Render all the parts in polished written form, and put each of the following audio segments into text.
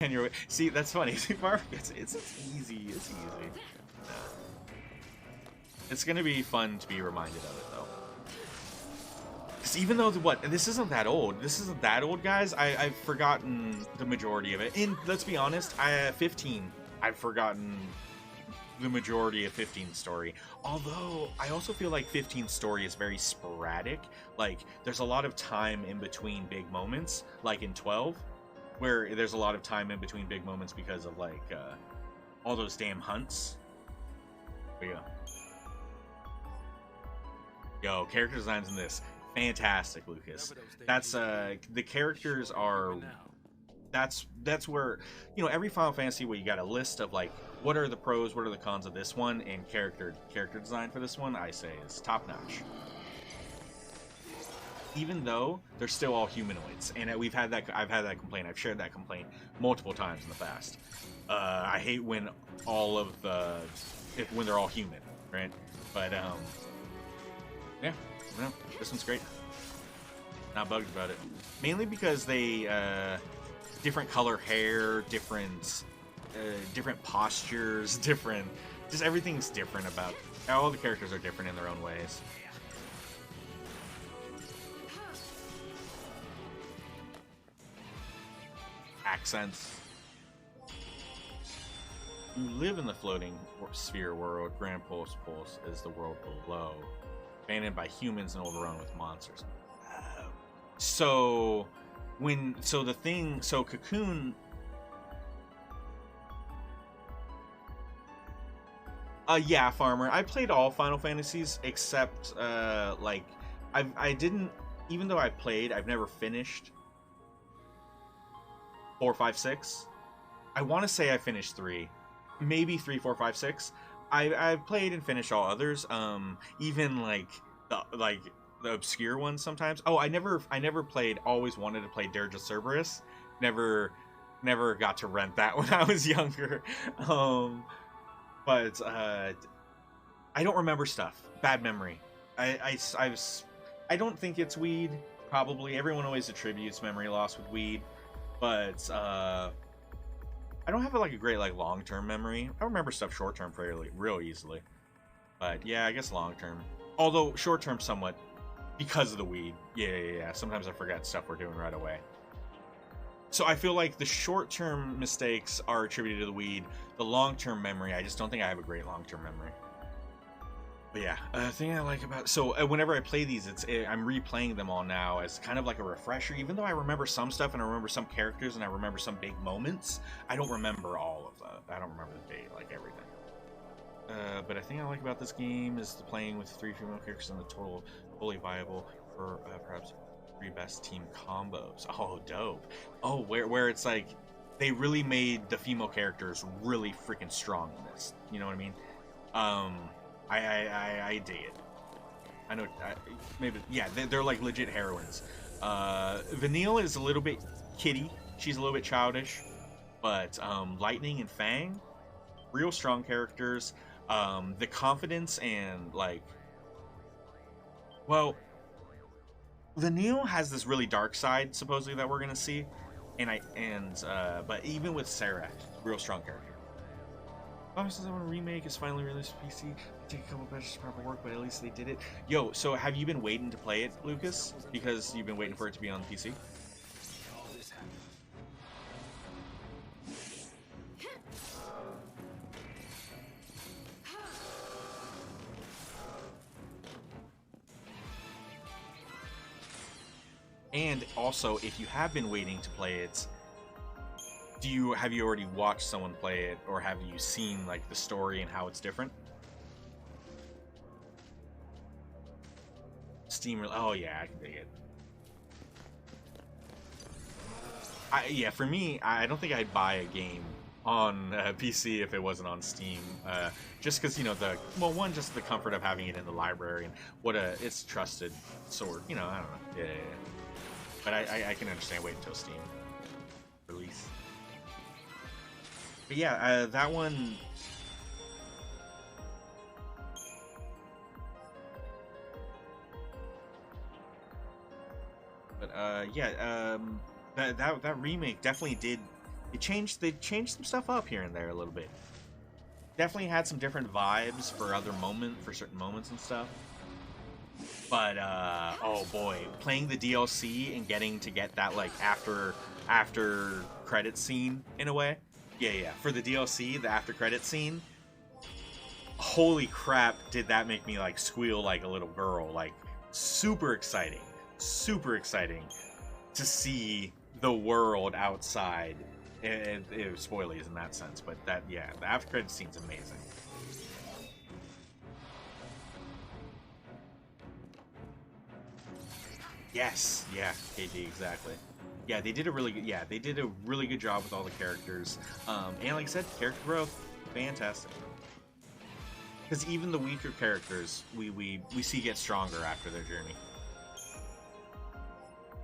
And you're see that's funny. See, it's easy. It's easy. Nah. It's gonna be fun to be reminded of it though. Because even though this isn't that old. This isn't that old, guys. I've forgotten the majority of it. And let's be honest, 15. I've forgotten the majority of 15's story. Although I also feel like 15's story is very sporadic. Like there's a lot of time in between big moments, like in 12. Where there's a lot of time in between big moments because of like all those damn hunts. But yeah. Yo, character designs in this fantastic, Lucas. That's the characters are. That's where, you know, every Final Fantasy where you got a list of like what are the pros, what are the cons of this one, and character design for this one, I say is top notch. Even though they're still all humanoids, and I've had that complaint. I've shared that complaint multiple times in the past. I hate when when they're all human, right? But yeah, no, this one's great. Not bugged about it. Mainly because they different color hair, different postures, just everything's different about. All the characters are different in their own ways. Accents. You live in the floating sphere world. Grand Pulse is the world below, abandoned by humans and overrun with monsters. So Cocoon. Yeah, Farmer. I played all Final Fantasies except like I didn't. Even though I played, I've never finished 4, 5, 6. I want to say I finished 3, maybe 3, 4, 5, 6. I've played and finished all others. Even like the obscure ones sometimes. Oh, I never played. Always wanted to play Dirge of Cerberus. Never got to rent that when I was younger. But I don't remember stuff. Bad memory. I don't think it's weed. Probably everyone always attributes memory loss with weed. But I don't have like a great like long-term memory. I remember stuff short-term real easily. But yeah, I guess long-term. Although short-term somewhat because of the weed. Yeah. Sometimes I forget stuff we're doing right away. So I feel like the short-term mistakes are attributed to the weed. The long-term memory, I just don't think I have a great long-term memory. But yeah, the thing I like about whenever I play these, I'm replaying them all now as kind of like a refresher. Even though I remember some stuff and I remember some characters and I remember some big moments, I don't remember all of that. I don't remember the date, like everything. But I think I like about this game is the playing with 3 female characters and the total fully viable for perhaps 3 best team combos. Oh, dope. Oh, where it's like they really made the female characters really freaking strong in this. You know what I mean? I dig it. I know, maybe, yeah, they're like legit heroines. Vanille is a little bit kiddie. She's a little bit childish. But Lightning and Fang, real strong characters. The confidence and like, well, Vanille has this really dark side supposedly that we're gonna see, but even with Sarah, real strong character. Obviously, I want to remake is finally released for PC. Take a couple patches to proper work, but at least they did it. Yo, so have you been waiting to play it, Lucas? Because you've been waiting for it to be on the PC? And also, if you have been waiting to play it, have you already watched someone play it, or have you seen like the story and how it's different? Steam, oh yeah, I can dig it. Yeah, for me, I don't think I'd buy a game on PC if it wasn't on Steam, just because, you know, just the comfort of having it in the library and it's trusted sword, you know, I don't know, yeah. But I can understand waiting until Steam release. But yeah, that one. But yeah, that remake definitely did they changed some stuff up here and there a little bit. Definitely had some different vibes for certain moments and stuff. But oh boy, playing the DLC and getting to get that like after credit scene in a way. Yeah, for the DLC, the after credit scene. Holy crap, did that make me like squeal like a little girl. Like super exciting to see the world outside. It was spoilies in that sense, but that, yeah, the after credit scene's amazing. Yes, yeah, KD, exactly. Yeah, they did a really good job with all the characters. And like I said, character growth, fantastic. Because even the weaker characters, we see get stronger after their journey.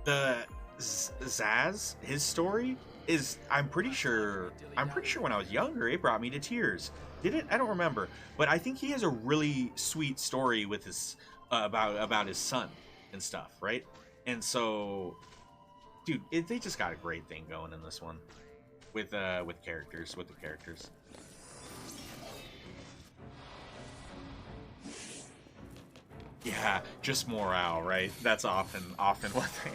The Zaz, his story is, I'm pretty sure when I was younger, it brought me to tears. Did it? I don't remember, but I think he has a really sweet story with his about his son and stuff, right? And so, dude, they just got a great thing going in this one with the characters. Yeah, just morale, right? That's often what they.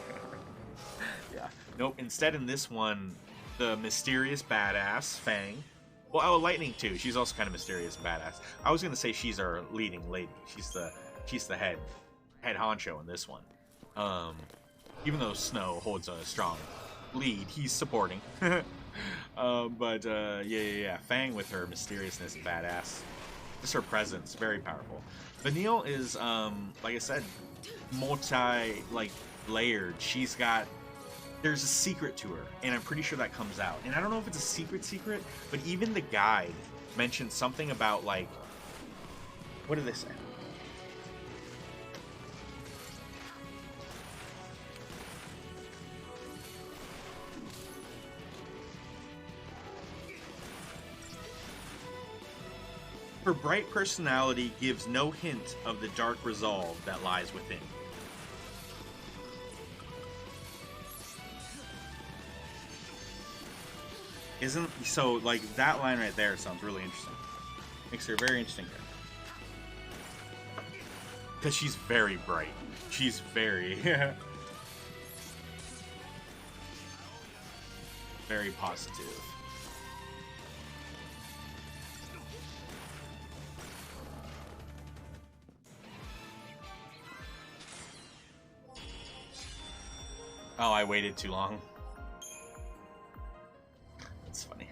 Yeah. Nope. Instead, in this one, the mysterious badass Fang. Well, oh, Lightning too. She's also kind of mysterious and badass. I was gonna say she's our leading lady. She's the head honcho in this one. Even though Snow holds a strong lead, he's supporting. Yeah. Fang with her mysteriousness and badass. Just her presence, very powerful. Vanille is, like I said, layered. There's a secret to her, and I'm pretty sure that comes out. And I don't know if it's a secret, but even the guide mentioned something about, like, what did they say? Her bright personality gives no hint of the dark resolve that lies within. Like that line right there sounds really interesting. Makes her a very interesting character. Because she's very bright. She's very very positive. Oh, I waited too long. That's funny.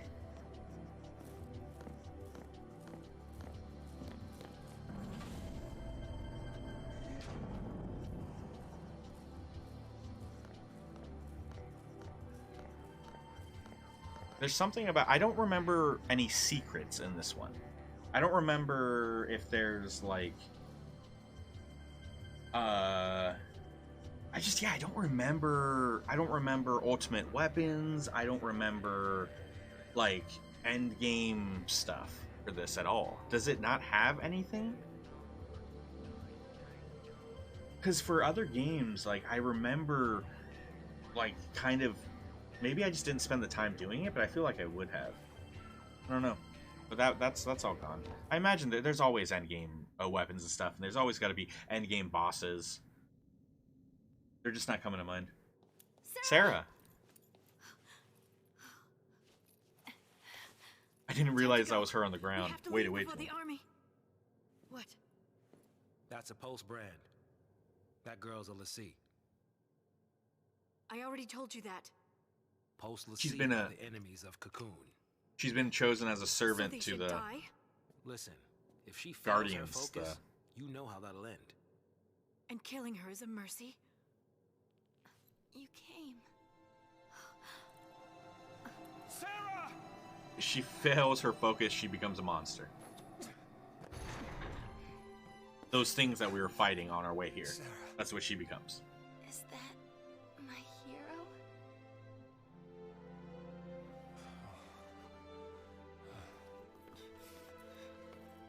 There's something about... I don't remember any secrets in this one. I don't remember if there's, like... I don't remember ultimate weapons. I don't remember, like, end game stuff for this at all. Does it not have anything? Because for other games, like, I remember, like, kind of... Maybe I just didn't spend the time doing it, but I feel like I would have. I don't know. But that's all gone. I imagine that there's always end game weapons and stuff, and there's always got to be end game bosses. They're just not coming to mind. Sarah! I didn't realize that was her on the ground. Wait. The army. What? That's a post brand. That girl's a Lassie. I already told you that. Post Lassie are the enemies of Cocoon. She's been chosen as a servant to the... Die? Listen, if she fails Guardians, her focus, you know how that'll end. And killing her is a mercy? You came. Sarah! If she fails her focus, she becomes a monster. Those things that we were fighting on our way here. Sarah. That's what she becomes. Is that my hero?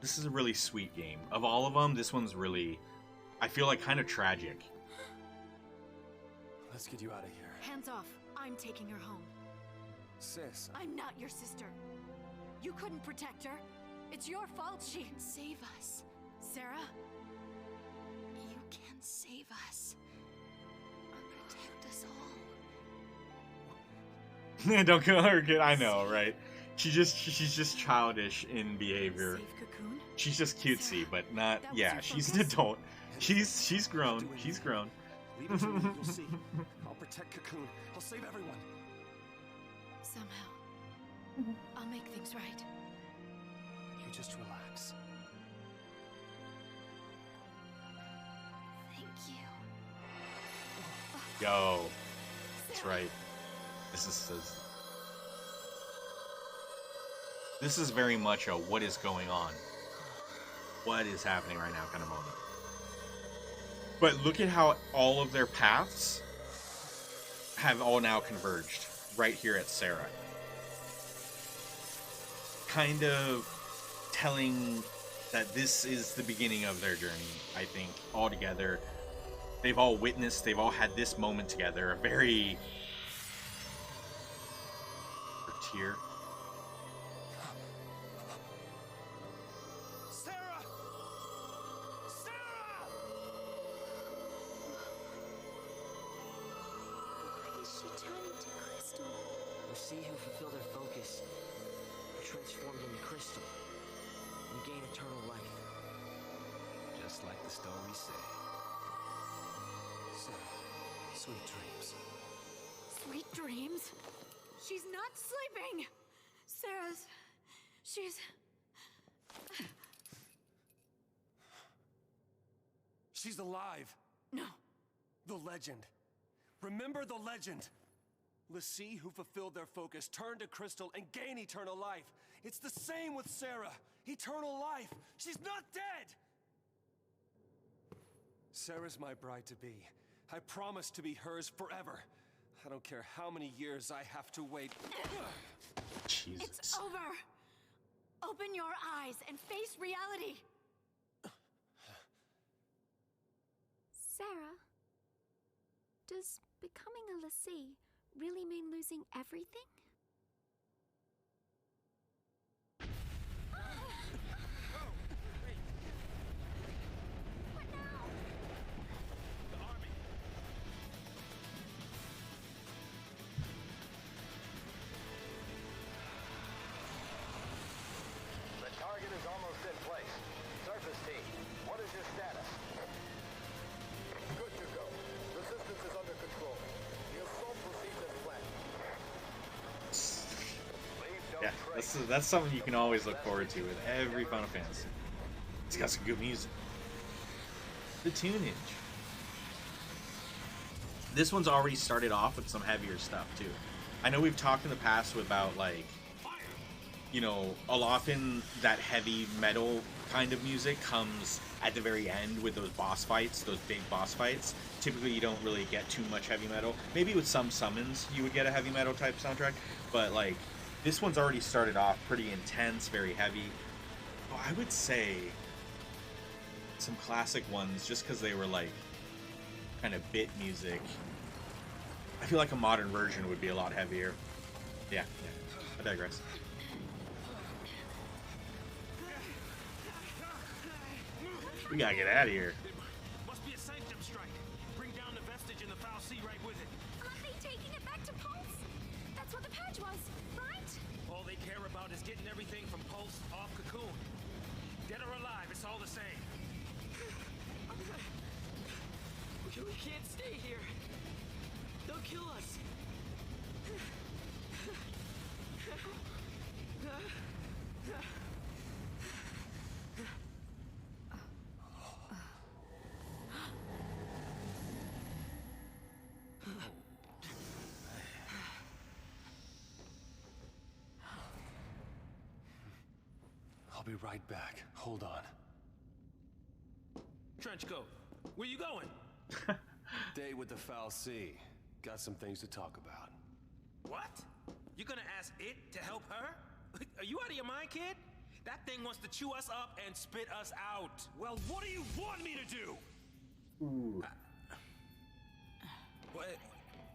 This is a really sweet game. Of all of them, this one's really, I feel like, kind of tragic. Let's get you out of here. Hands off. I'm taking her home. Sis, I'm not your sister. You couldn't protect her. It's your fault she... Save us. Sarah? You can save us. Protect us all. Don't kill her again. I know, right? She's just childish in behavior. Save Cocoon? She's just cutesy, Sarah, but not. that was Yeah, your she's an focus? adult. She's grown. She's grown. leave it to me. You'll see. I'll protect Cocoon. I'll save everyone. Somehow. I'll make things right. You just relax. Thank you. Yo, that's right. This is very much a what is going on, what is happening right now kind of moment. But look at how all of their paths have all now converged right here at Sarah. Kind of telling that this is the beginning of their journey, I think, all together. They've all witnessed, they've all had this moment together, a very... tear. Sarah! Sarah! Why is she turning to crystal? The sea who fulfill their focus are transformed into crystal and gain eternal life. Just like the stories say. Sarah, sweet dreams. Sweet dreams? She's not sleeping! Sarah's... she's... She's alive. No. The legend. Remember the legend. Lassie who fulfilled their focus turn to crystal and gain eternal life. It's the same with Sarah. Eternal life. She's not dead. Sarah's my bride-to-be. I promise to be hers forever. I don't care how many years I have to wait. Jesus. It's over! Open your eyes and face reality! Sarah, does becoming a Lassie really mean losing everything? The target is almost in place. Surface team, what is your status? Good to go. Resistance is under control. The assault proceeds as planned. Leave no Yeah, trace. that's something you can always look forward to with every Final Fantasy. It's got some good music. The tunage. This one's already started off with some heavier stuff too. I know we've talked in the past about like, you know, often that heavy metal kind of music comes at the very end with those boss fights, those big boss fights. Typically you don't really get too much heavy metal. Maybe with some summons you would get a heavy metal type soundtrack, but like this one's already started off pretty intense, very heavy. Oh, I would say some classic ones just because they were like kind of bit music. I feel like a modern version would be a lot heavier. Yeah, I digress. We gotta get out of here. Must be a sanctum strike. Bring down the vestige in the foul sea right with it. Aren't they taking it back to Pulse? That's what the purge was, right? All they care about is getting everything from Pulse off Cocoon. Dead or alive, it's all the same. We can't stay here. They'll kill us. I'll be right back. Hold on. Trenchcoat, where you going? Day with the foul sea. Got some things to talk about. What? You're gonna ask it to help her? Are you out of your mind, kid? That thing wants to chew us up and spit us out. Well, what do you want me to do? Ooh. What?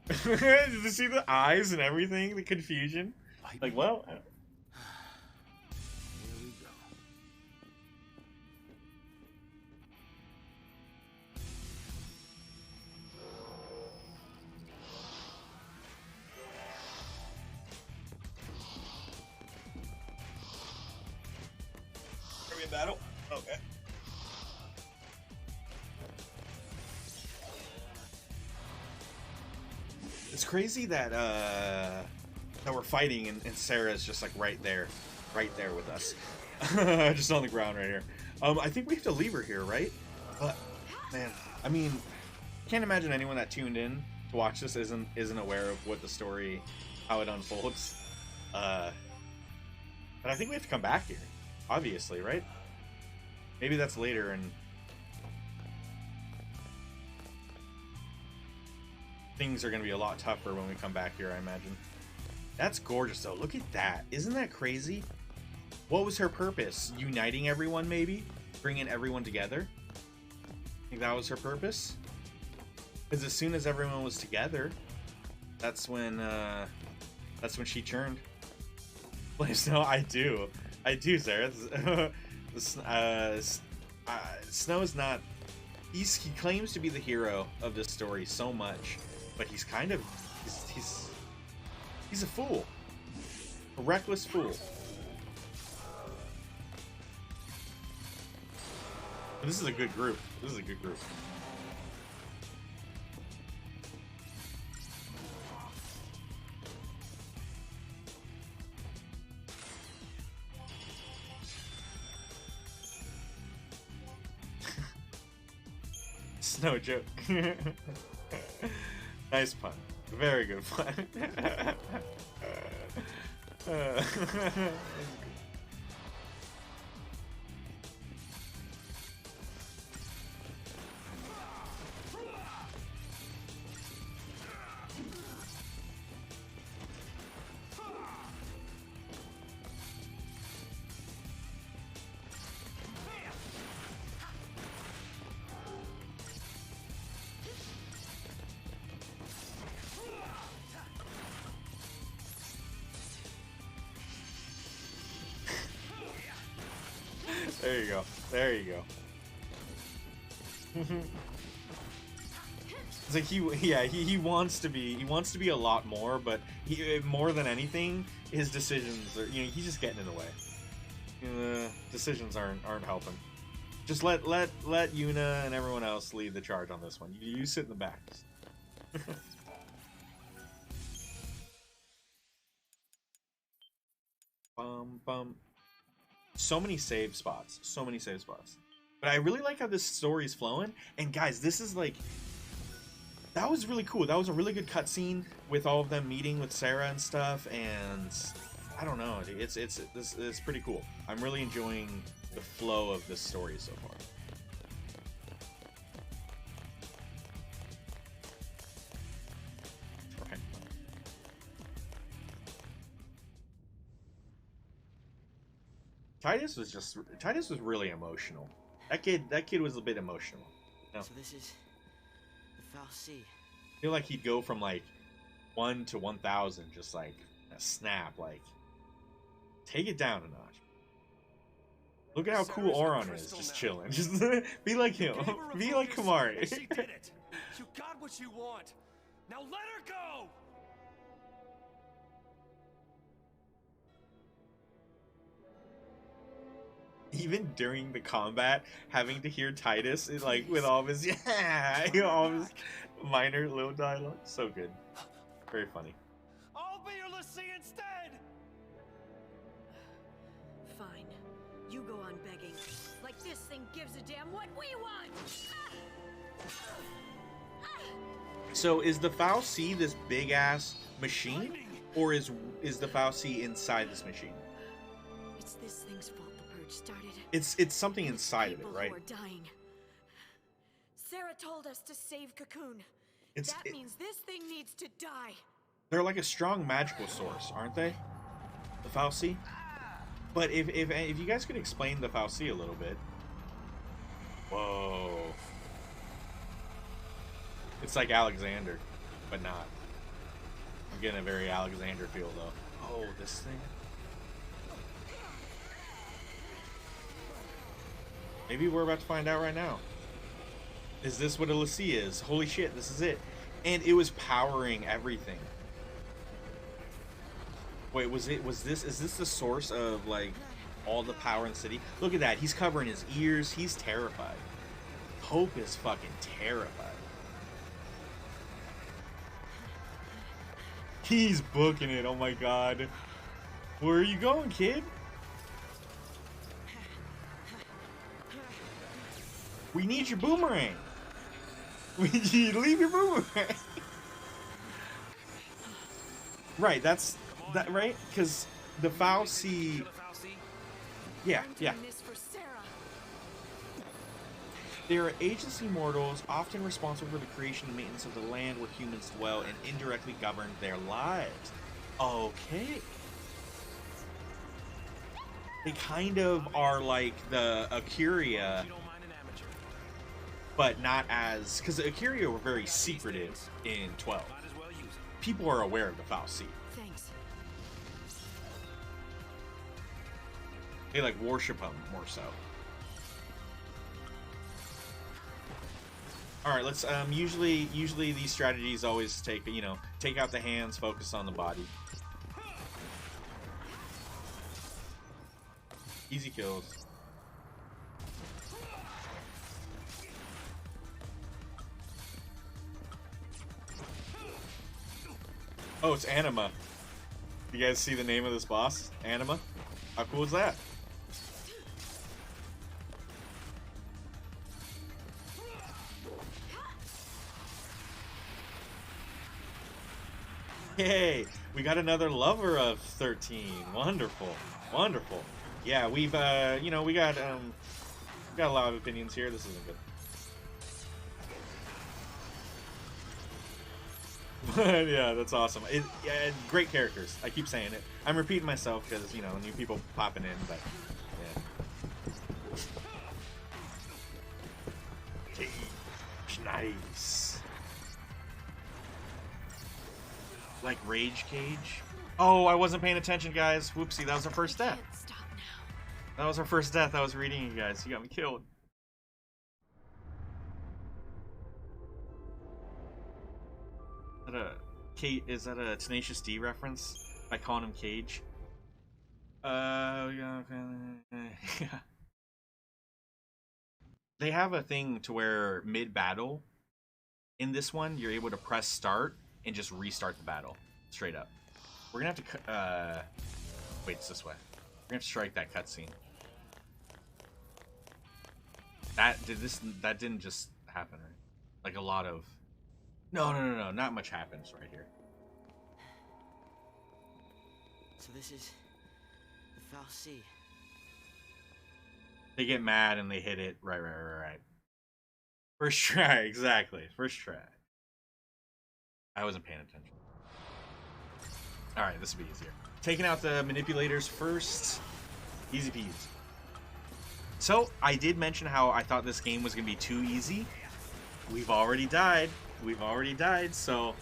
Did you see the eyes and everything? The confusion? Like, well, Here we go. are we in battle? Okay. It's crazy that that we're fighting and Sarah's just like right there with us, just on the ground right here. I think we have to leave her here, right? But man, I mean, can't imagine anyone that tuned in to watch this isn't aware of what the story, how it unfolds. But I think we have to come back here, obviously, right? Maybe that's later and things are going to be a lot tougher when we come back here, I imagine. That's gorgeous, though. Look at that. Isn't that crazy? What was her purpose? Uniting everyone, maybe? Bringing everyone together? I think that was her purpose? Because as soon as everyone was together, that's when she turned. No, I do, Sarah. Snow is not. He claims to be the hero of this story so much, but he's kind of he's a fool, a reckless fool. But this is a good group. This is a good group. No joke. Nice pun. Very good pun. There you go. There you go. It's like he wants to be a lot more, but more than anything, his decisions are, he's just getting in the way. Decisions aren't helping. Just let Yuna and everyone else lead the charge on this one. You sit in the back. Bum. So many save spots. But I really like how this story's flowing. And guys, this is like, that was really cool. That was a really good cutscene with all of them meeting with Sarah and stuff. And I don't know, it's pretty cool. I'm really enjoying the flow of this story so far. Titus was really emotional. That kid was a bit emotional. No. So this is the Foul Sea. I feel like he'd go from like 1 to 1,000 just like a snap. Like, take it down a notch. Look at how cool Auron is, just chilling. Just be like him. Be like Kamari. She did it. You got what you want. Now let her go. Even during the combat, having to hear Titus like with all of his all of his minor little dialogue, so good, very funny. I'll be your Lassie instead. Fine. You go on begging. Like this thing gives a damn what we want! So is the Foul Sea this big ass machine, or is the Foul Sea inside this machine? It's this thing's fault the purge started. It's something inside of it, People right? who are dying. Sarah told us to save Cocoon. That means this thing needs to die. They're like a strong magical source, aren't they? The Foul Sea. But if you guys could explain the Foul Sea a little bit. Whoa. It's like Alexander, but not. I'm getting a very Alexander feel though. Oh, this thing. Maybe we're about to find out right now. Is this what a Lassie is? Holy shit, this is it. And it was powering everything. Wait, is this the source of, like, all the power in the city? Look at that, he's covering his ears, he's terrified. Hope is fucking terrified. He's booking it, oh my god. Where are you going, kid? We need your boomerang. We need you to leave your boomerang. Right, that's that, right? Because the Fauci. Yeah, yeah. They are agency mortals, often responsible for the creation and maintenance of the land where humans dwell and indirectly govern their lives. Okay. They kind of are like the Acuria, but not as... Because the Acuria were very secretive in 12. People are aware of the Fauci. Thanks. They like worship them more so. All right, let's usually these strategies always take, you know, take out the hands, focus on the body. Easy kills. Oh, it's Anima. You guys see the name of this boss? Anima? How cool is that? Hey, we got another lover of 13. Wonderful, wonderful. Yeah, we've you know, we got a lot of opinions here. This isn't good. But yeah, that's awesome. Yeah, great characters. I keep saying it. I'm repeating myself because, you know, new people popping in, but yeah. Nice. Like Rage Cage. Oh, I wasn't paying attention, guys. Whoopsie, that was our first death. Stop now. That was our first death. I was reading you guys. You got me killed. Is that a Tenacious D reference? By calling him Cage? Yeah. They have a thing to where mid-battle, in this one, you're able to press start and just restart the battle. Straight up. We're gonna have to, wait, it's this way. We're gonna have to strike that cutscene. That didn't just happen, right? Like a lot of... No, not much happens right here. So this is the Fauci. They get mad and they hit it. Right. First try, exactly. First try. I wasn't paying attention. Alright, this will be easier. Taking out the manipulators first. Easy peasy. So, I did mention how I thought this game was going to be too easy. We've already died. So,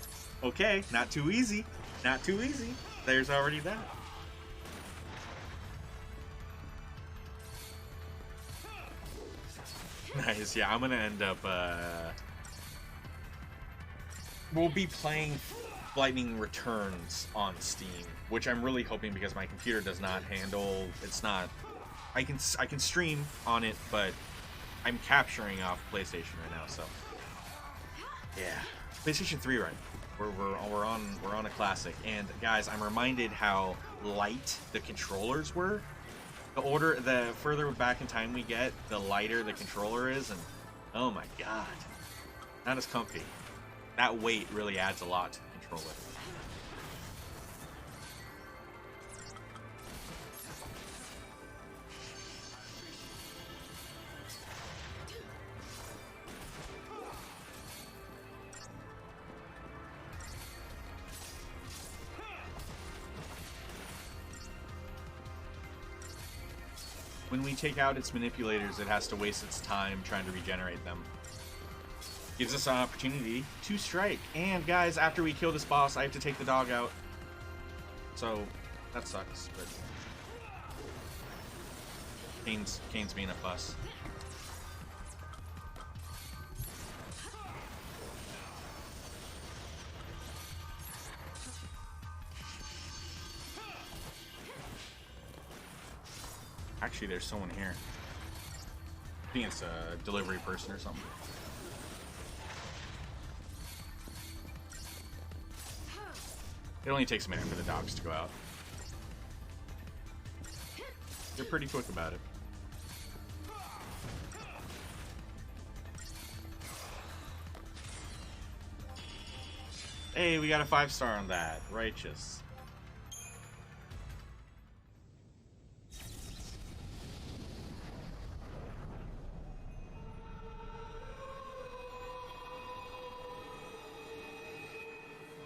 okay, not too easy. Not too easy. There's already that. Nice, yeah, I'm gonna end up, we'll be playing Lightning Returns on Steam, which I'm really hoping, because my computer does not handle, it's not, I can stream on it, but I'm capturing off PlayStation right now, so, yeah. PlayStation 3, right? We're on a classic, and guys, I'm reminded how light the controllers were. The further back in time we get, the lighter the controller is, and oh my god, not as comfy. That weight really adds a lot to the controller. When we take out its manipulators, it has to waste its time trying to regenerate them. Gives us an opportunity to strike. And guys, after we kill this boss, I have to take the dog out. So, That sucks, but Kane's being a fuss. Actually, there's someone here. I think it's a delivery person or something. It only takes a minute for the dogs to go out. They're pretty quick about it. Hey, we got a 5-star on that. Righteous.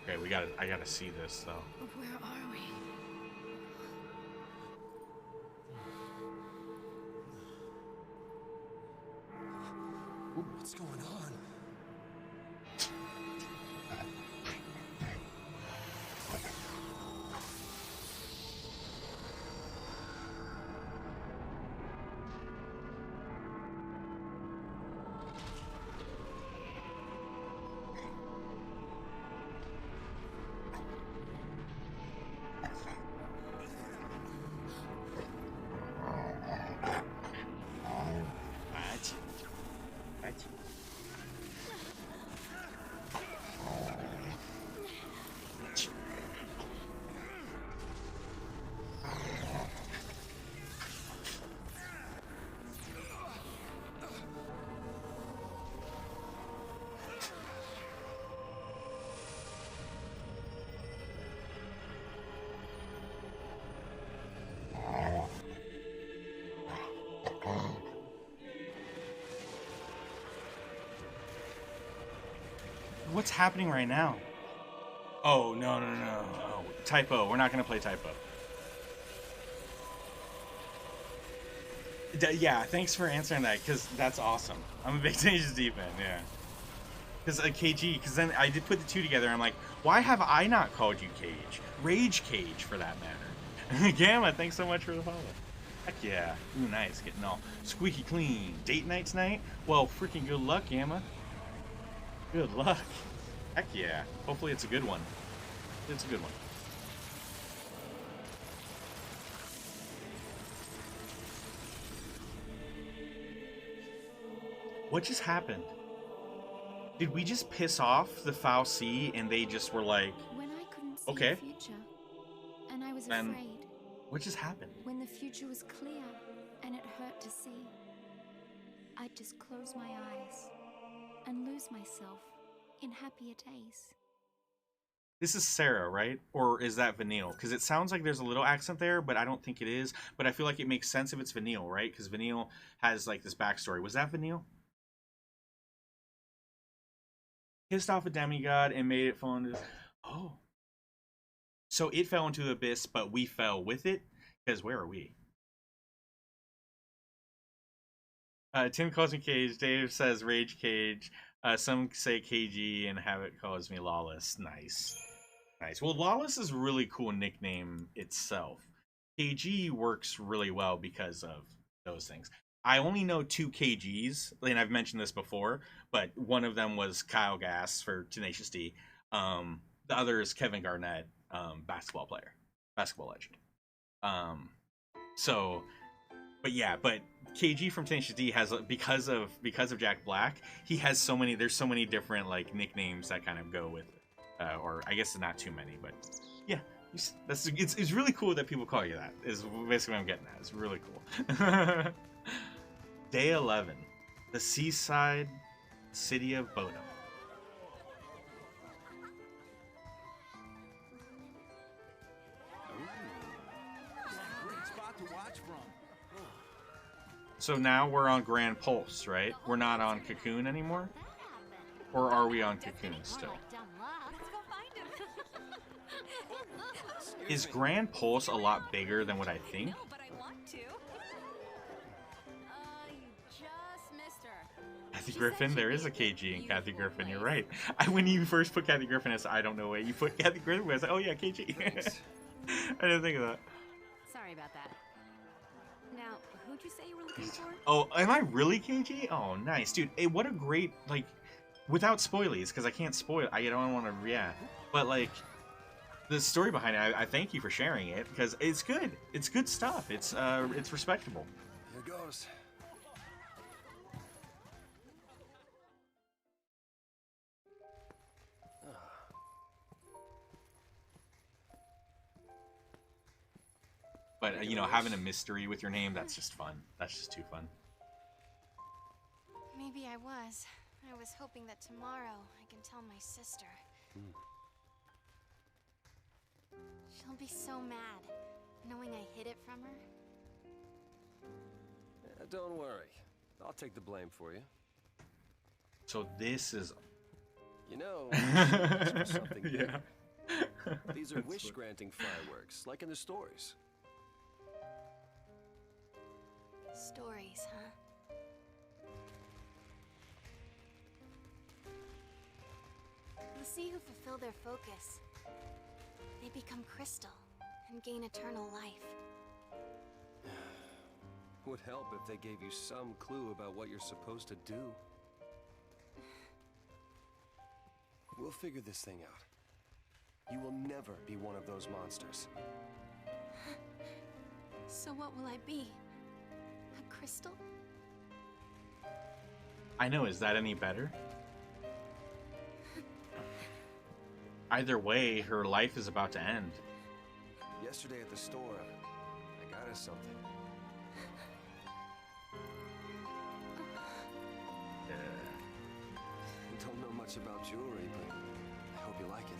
Okay, I gotta see this though. Where are we? What's going on? What's happening right now? Oh, no. Oh, typo. We're not going to play typo. Yeah, thanks for answering that, because that's awesome. I'm a big Tenacious D fan, yeah. Because KG, because then I did put the two together, I'm like, why have I not called you Cage? Rage Cage, for that matter. Gamma, thanks so much for the follow. Heck yeah. Ooh, nice. Getting all squeaky clean. Date night tonight? Well, freaking good luck, Gamma. Good luck. Heck yeah. Hopefully it's a good one. It's a good one. What just happened? Did we just piss off the Foul Sea and they just were like, When I couldn't see okay, the future, and I was then afraid. what just happened? When the future was clear and it hurt to see, I'd just close my eyes and lose myself in happier days. This is Sarah, right? Or is that Vanille? Because it sounds like there's a little accent there, but I don't think it is. But I feel like it makes sense if it's Vanille, right? Because Vanille has like this backstory. Was that Vanille? Pissed off a demigod and made it fall into... Oh. So it fell into the abyss, but we fell with it? Because where are we? Tim calls me Cage. Dave says Rage Cage. Some say KG, and Habit calls me Lawless. Nice. Nice. Well, Lawless is a really cool nickname itself. KG works really well because of those things. I only know 2 KGs, and I've mentioned this before, but one of them was Kyle Gass for Tenacious D. The other is Kevin Garnett, basketball player, basketball legend. But KG from Tenacious D has, because of Jack Black, he has so many. There's so many different like nicknames that kind of go with it, or I guess not too many, but yeah, it's really cool that people call you that. Is basically what I'm getting at. It's really cool. Day 11, the Seaside city of Bono. So now we're on Grand Pulse, right? We're not on Cocoon anymore? Or are we on Cocoon still? Is Grand Pulse a lot bigger than what I think? No, but I want to. You just missed her. Kathy Griffin, there is a KG in Kathy Griffin, you're right. When you first put Kathy Griffin, I said, I don't know why you put Kathy Griffin, I was like, oh yeah, KG. I didn't think of that. Sorry about that. Now, who'd you say you were looking for? Oh, am I really KG? Oh, nice, dude. Hey, what a great, like, without spoilies, because I can't spoil. I don't want to, yeah. But like, the story behind it, I thank you for sharing it because it's good. It's good stuff. It's respectable. Here goes. But you know, having a mystery with your name, that's just fun. That's just too fun. Maybe I was. I was hoping that tomorrow I can tell my sister. She'll be so mad, knowing I hid it from her. Don't worry. I'll take the blame for you. So this is. You know, it's for something big. Yeah. These are wish-granting fireworks, like in the stories. Stories, huh? The sea who fulfill their focus. They become crystal and gain eternal life. Would help if they gave you some clue about what you're supposed to do. We'll figure this thing out. You will never be one of those monsters. So what will I be? A crystal? I know. Is that any better? Either way, her life is about to end. Yesterday at the store, I got us something. I don't know much about jewelry, but I hope you like it.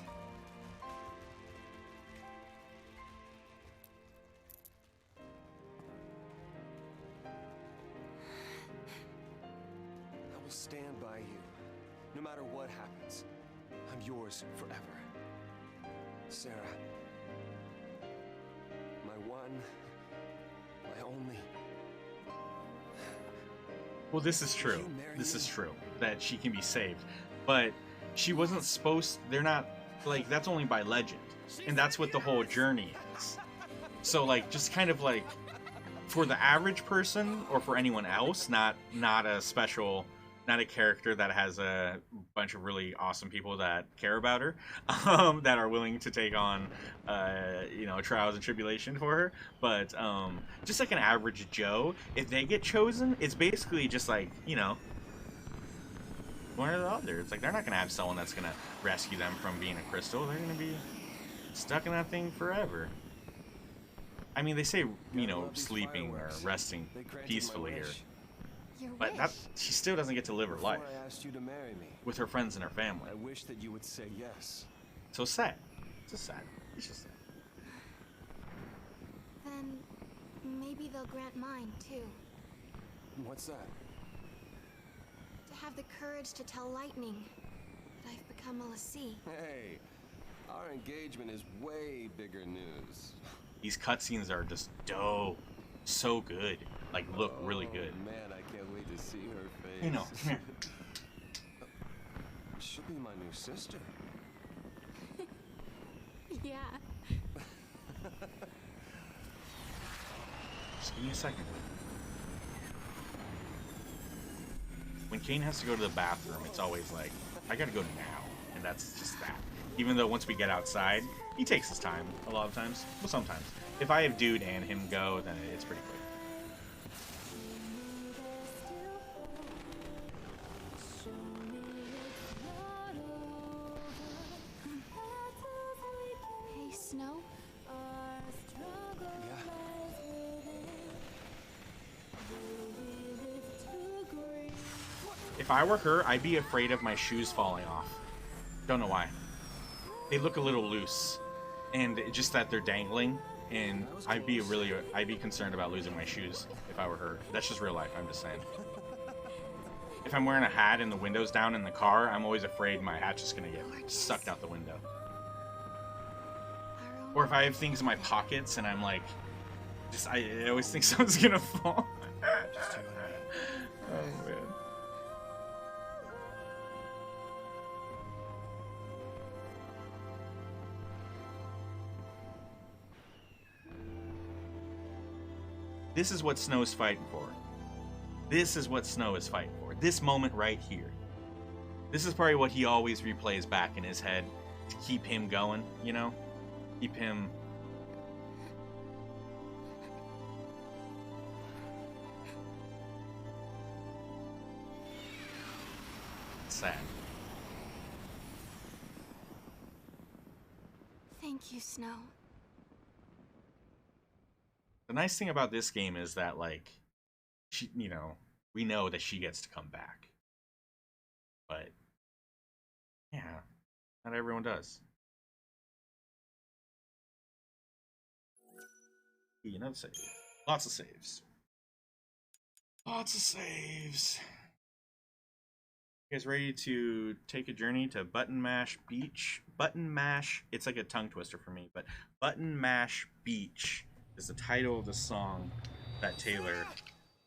I will stand by you, no matter what happens. I'm yours forever. Sarah. My one, my only. Well, this is true. This is true. That she can be saved. But she wasn't supposed... They're not... Like, that's only by legend. And that's what the whole journey is. So, like, just kind of like... For the average person, or for anyone else, not a special... Not a character that has a bunch of really awesome people that care about her, that are willing to take on, you know, trials and tribulation for her. But just like an average Joe, if they get chosen, it's basically just like, you know, one or the other. It's like they're not gonna have someone that's gonna rescue them from being a crystal. They're gonna be stuck in that thing forever. I mean, they say, you know, sleeping or resting peacefully or. But that, she still doesn't get to live her life I asked you to marry me, with her friends and her family. I wish that you would say yes. So sad. It's just sad. It's just sad. Then maybe they'll grant mine too. What's that? To have the courage to tell Lightning that I've become a Lassie. Hey, our engagement is way bigger news. These cutscenes are just dope. So good. Like, look really good. Man, I can't wait to see her face. You know, come here. She'll be my new sister. Yeah. Just give me a second. When Kane has to go to the bathroom, it's always like, I gotta go now. And that's just that. Even though once we get outside, he takes his time a lot of times. Well, sometimes. If I have Dude and him go, then it's pretty quick. Hey, Snow? If I were her, I'd be afraid of my shoes falling off. Don't know why. They look a little loose. And just that they're dangling. And I'd be concerned about losing my shoes if I were her. That's just real life, I'm just saying. If I'm wearing a hat and the window's down in the car, I'm always afraid my hat's just gonna get sucked out the window. Or if I have things in my pockets and I'm like, I always think someone's gonna fall. Oh man. This is what Snow's fighting for. This is what Snow is fighting for. This moment right here. This is probably what he always replays back in his head to keep him going, you know? Keep him... sad. Thank you, Snow. The nice thing about this game is that, like, she, you know, we know that she gets to come back. But, yeah, not everyone does. Another save. Lots of saves. Lots of saves. You guys ready to take a journey to Button Mash Beach? Button Mash, it's like a tongue twister for me, but Button Mash Beach is the title of the song that Taylor...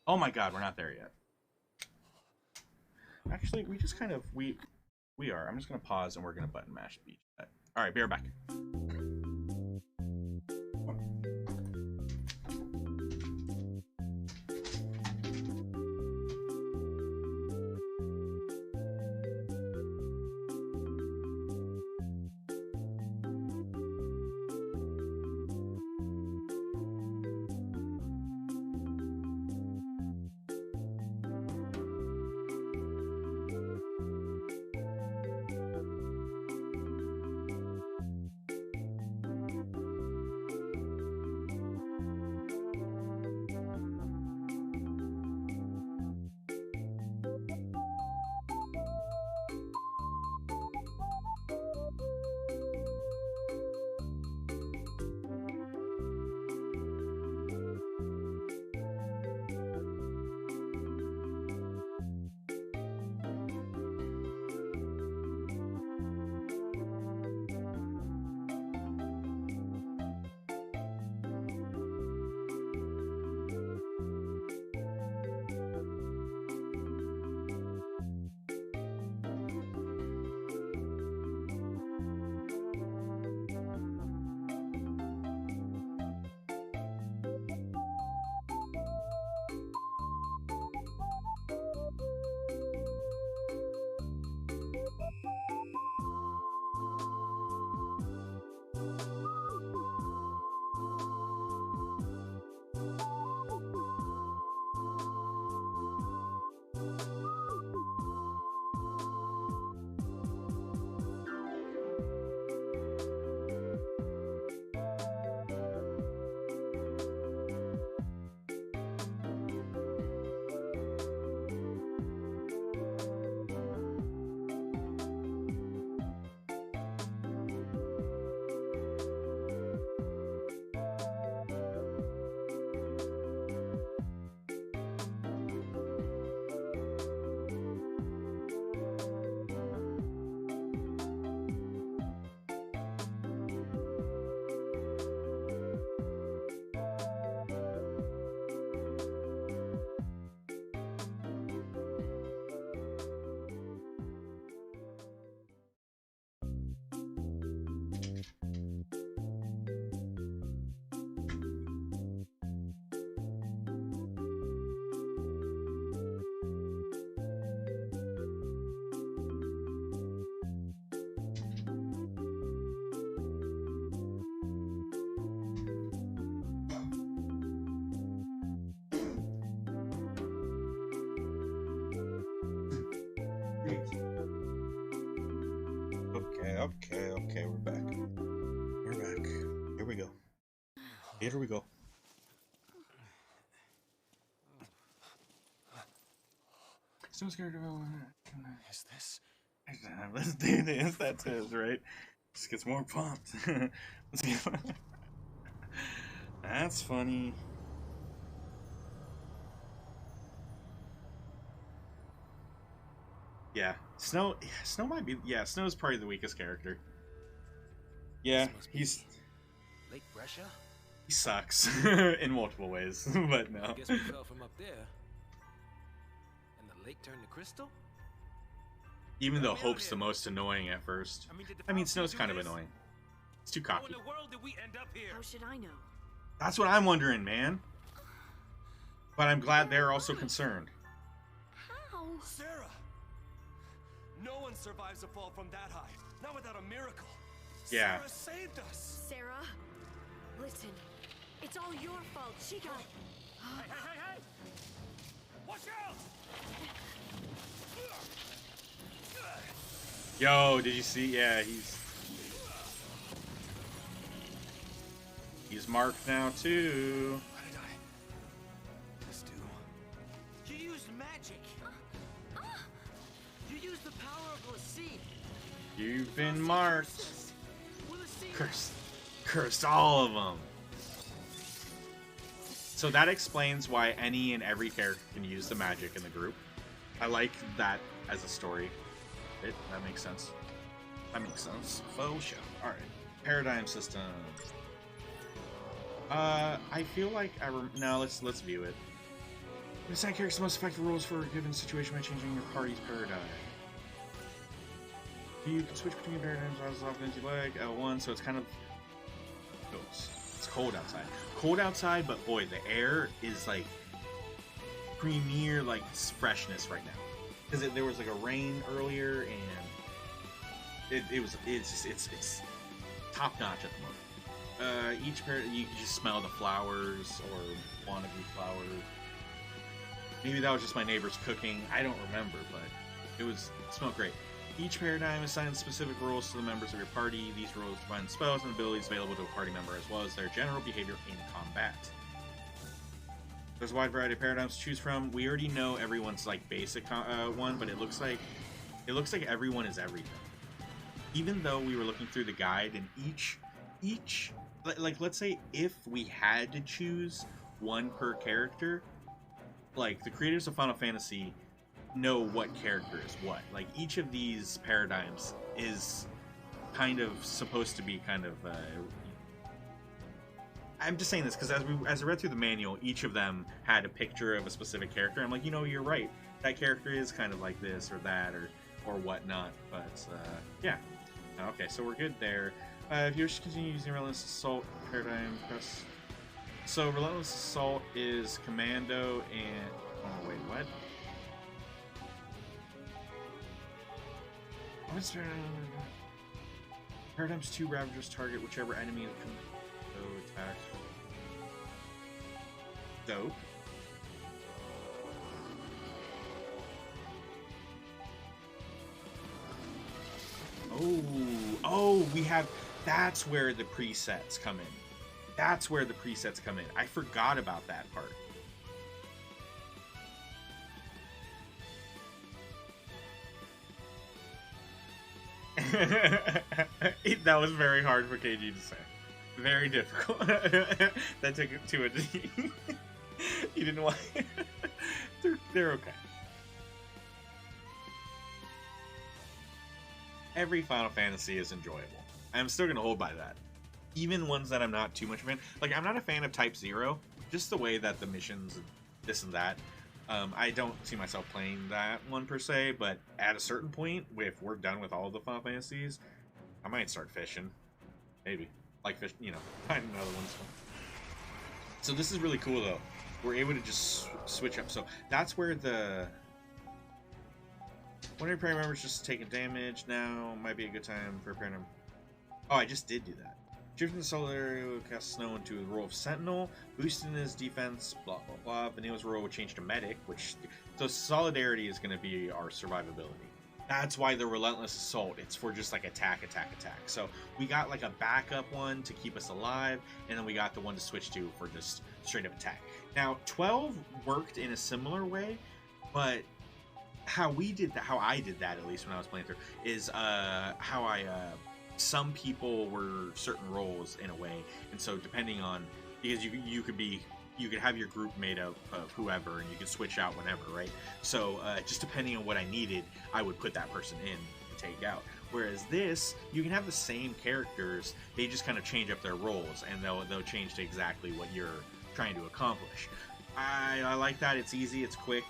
Oh my god, we're not there yet. Actually, we just kind of... We are. I'm just going to pause and we're going to Button Mash Beach. Alright, be right back. Okay, we're back. We're back. Here we go. Here we go. Still scared of Is this? Let's do this. That's it, right? Just gets more pumped. Let's go. That's funny. Yeah, Snow might be. Yeah, Snow's probably the weakest character. Yeah, he's. Lake Brescia? He sucks in multiple ways, but no. I guess we fell from up there. And the lake turned to crystal? Even though Hope's the most annoying at first. I mean, Snow's kind of annoying. It's too How cocky. in the world did we end up here? How should I know? That's what I'm wondering, man. But I'm glad they're also concerned. How? Sarah! No one survives a fall from that high. Not without a miracle. Yeah. Sarah saved us. Sarah, listen. It's all your fault. She got... Hey! Watch out! Yo, did you see? Yeah, he's marked now too. What did I just do? You used magic. You used the power of Lassie. You've been marked. With Lassie. Cursed all of them. So that explains why any and every character can use the magic in the group. I like that as a story. That makes sense. Faux show. All right. Paradigm system. I feel like no. Let's view it. Assign characters the most effective rules for a given situation by changing your party's paradigm. You can switch between paradigms as often as you like. L1, so it's kind of it's cold outside. Cold outside, but boy, the air is like premier like freshness right now. Because there was like a rain earlier, and it's top notch at the moment. Each pair you can just smell the flowers or wannabe flowers. Maybe that was just my neighbors cooking. I don't remember, but it smelled great. Each paradigm assigns specific rules to the members of your party. These rules define spells and abilities available to a party member, as well as their general behavior in combat. There's a wide variety of paradigms to choose from. We already know everyone's like basic one, but it looks like everyone is everything. Even though we were looking through the guide, and each like let's say if we had to choose one per character, like the creators of Final Fantasy know what character is what. Like each of these paradigms is kind of supposed to be kind of I'm just saying this because as I read through the manual, each of them had a picture of a specific character. I'm like, you're right, that character is kind of like this or that or whatnot. But yeah, okay, so we're good there. If you wish to continue using Relentless Assault paradigm, press. So Relentless Assault is commando and wait, what? What's Paradigms 2 Ravagers target whichever enemy in the commando attacks. Dope. Oh, we have. That's where the presets come in. I forgot about that part. That was very hard for KG to say. Very difficult. That took it to a D. You didn't want. They're okay. Every Final Fantasy is enjoyable. I'm still gonna hold by that. Even ones that I'm not too much of a fan. Like, I'm not a fan of Type 0. Just the way that the missions and this and that. I don't see myself playing that one per se, but at a certain point, if we're done with all the Final Fantasies, I might start fishing. Maybe. Like fish, find another one. So this is really cool though. We're able to just switch up. So that's where the one of your party members just taking damage now might be a good time for a party member. Oh, I just did do that. Drifting the solar area will cast Snow into the role of Sentinel, boosting his defense, blah blah blah. Vanille's role will change to Medic, so Solidarity is going to be our survivability. That's why the Relentless Assault, it's for just like attack. So we got like a backup one to keep us alive, and then we got the one to switch to for just straight up attack. Now 12 worked in a similar way, but how I did that at least when I was playing through is some people were certain roles in a way, and so depending on, because you could have your group made up of whoever, and you could switch out whenever, right? So just depending on what I needed, I would put that person in to take out. Whereas this, you can have the same characters, they just kind of change up their roles, and they'll change to exactly what you're trying to accomplish. I like that. It's easy, it's quick,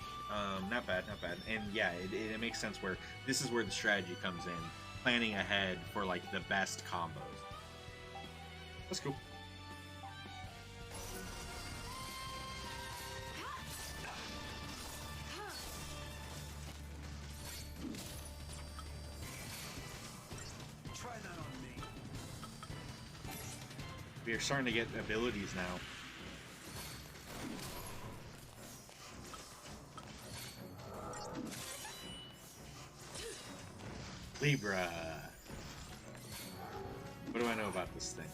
not bad. And yeah, it makes sense where this is where the strategy comes in. Planning ahead for like the best combos. That's cool. We are starting to get abilities now. Libra. What do I know about this thing?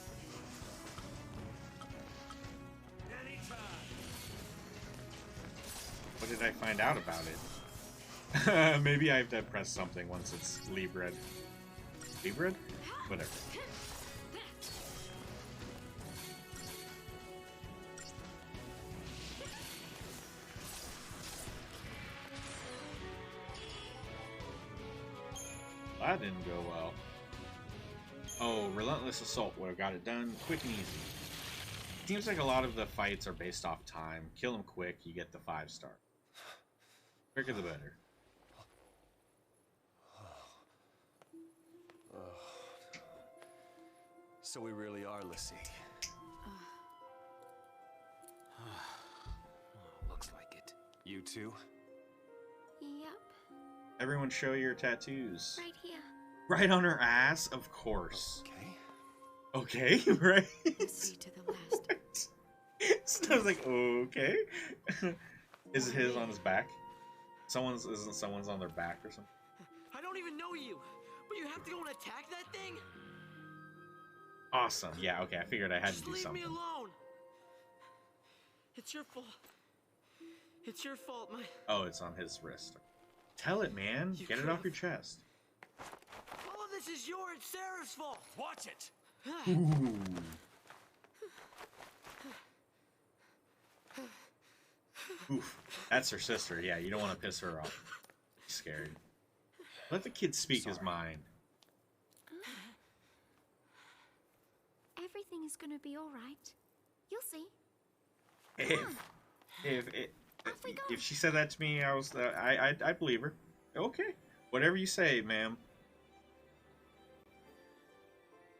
What did I find out about it? Maybe I have to press something once it's Libra. Libra? Whatever. That didn't go well. Oh, Relentless Assault would have got it done quick and easy. Seems like a lot of the fights are based off time. Kill them quick, you get the 5-star. Quicker the better. So we really are Lissy. Looks like it. You too? Yep, Everyone show your tattoos. right here. Right on her ass? Of course. Okay. Okay, right? See to the last. So I was like, okay. Is it his on his back? Isn't someone's on their back or something? I don't even know you, but you have to go and attack that thing? Awesome. Yeah, okay, I figured I had to Just do leave something. me alone. It's your fault. It's your fault, my... Oh, it's on his wrist. Tell it, man. You Get it off could've- your chest. All of this is your and Sarah's fault. Watch it! Ooh. Oof. That's her sister. Yeah, you don't want to piss her off. She's scared. Let the kid speak his mind. Everything is gonna be all right. You'll see. If we go. if she said that to me, I believe her. Okay, whatever you say, ma'am.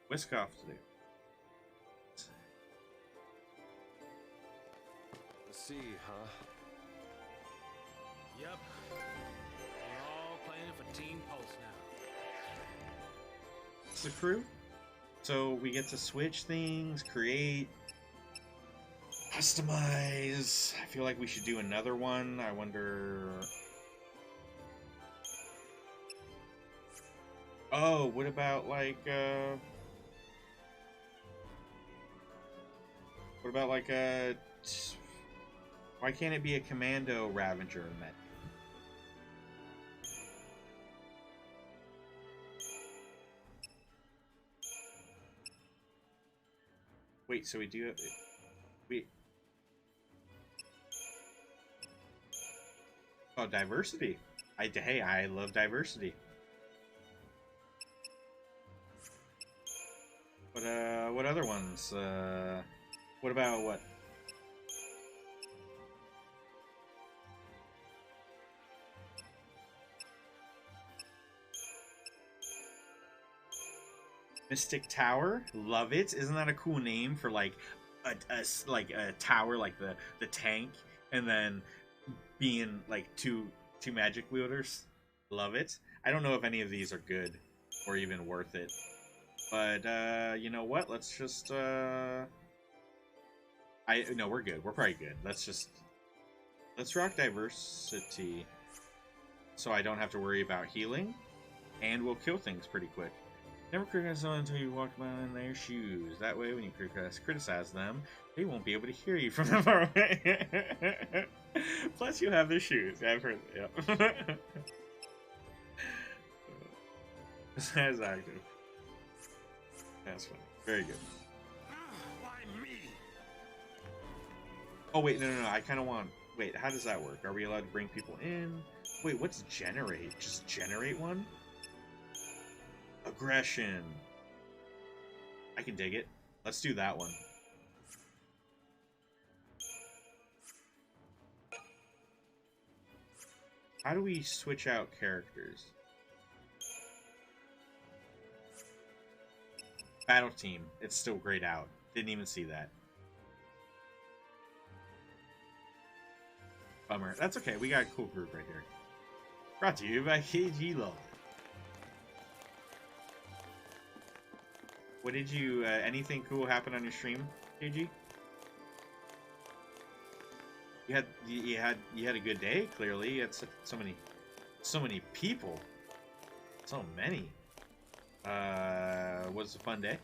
Whisk off to do. Lissy, huh? Yep. We're all playing for Team Pulse now. It's the crew. So we get to switch things, create, customize. I feel like we should do another one. I wonder. Oh, what about like why can't it be a commando Ravager met? Wait, so we do it. Oh, diversity. Hey, I love diversity. What other ones? What about what? Mystic Tower, love it. Isn't that a cool name for like a tower, like the tank, and then being like two magic wielders? Love it. I don't know if any of these are good or even worth it, but you know what? Let's just no, we're good. We're probably good. Let's rock diversity, so I don't have to worry about healing, and we'll kill things pretty quick. Never criticize someone until you walk by in their shoes. That way, when you criticize them, they won't be able to hear you from that far away. Plus, you have their shoes. I've heard that. Yep. That's active. That's funny. Very good. Why me? Oh, wait, no. I kind of want... Wait, how does that work? Are we allowed to bring people in? Wait, what's generate? Just generate one? Aggression. I can dig it. Let's do that one. How do we switch out characters? Battle team. It's still grayed out. Didn't even see that. Bummer. That's okay. We got a cool group right here. Brought to you by KG Love. What did you? Anything cool happen on your stream, KG? You had a good day. Clearly, you had so many people, so many. Was it a fun day?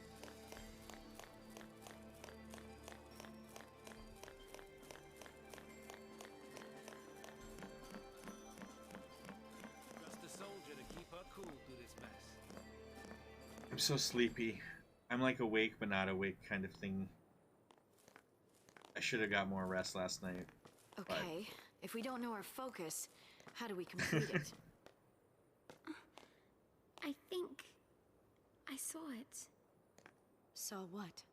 Trust the soldier to keep her cool through this mess. I'm so sleepy. I'm like awake but not awake kind of thing. I should have got more rest last night. Okay, if we don't know our focus, how do we complete it? I think I saw it. Saw what?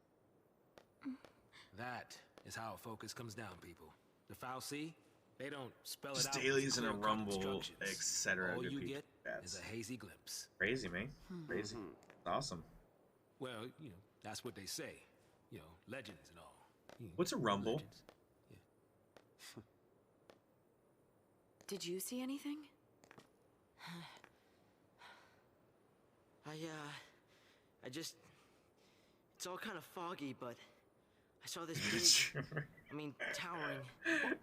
That is how a focus comes down, people. The Foul Sea, they don't spell it Just out. with dailies in a clear-cut rumble, instructions. etc. All Good you people. get That's is a hazy glimpse. crazy, man. Crazy. Awesome. Well, you know, that's what they say. You know, legends and all. You know, What's a rumble? legends. Did you see anything? I just... It's all kind of foggy, but I saw this big, towering...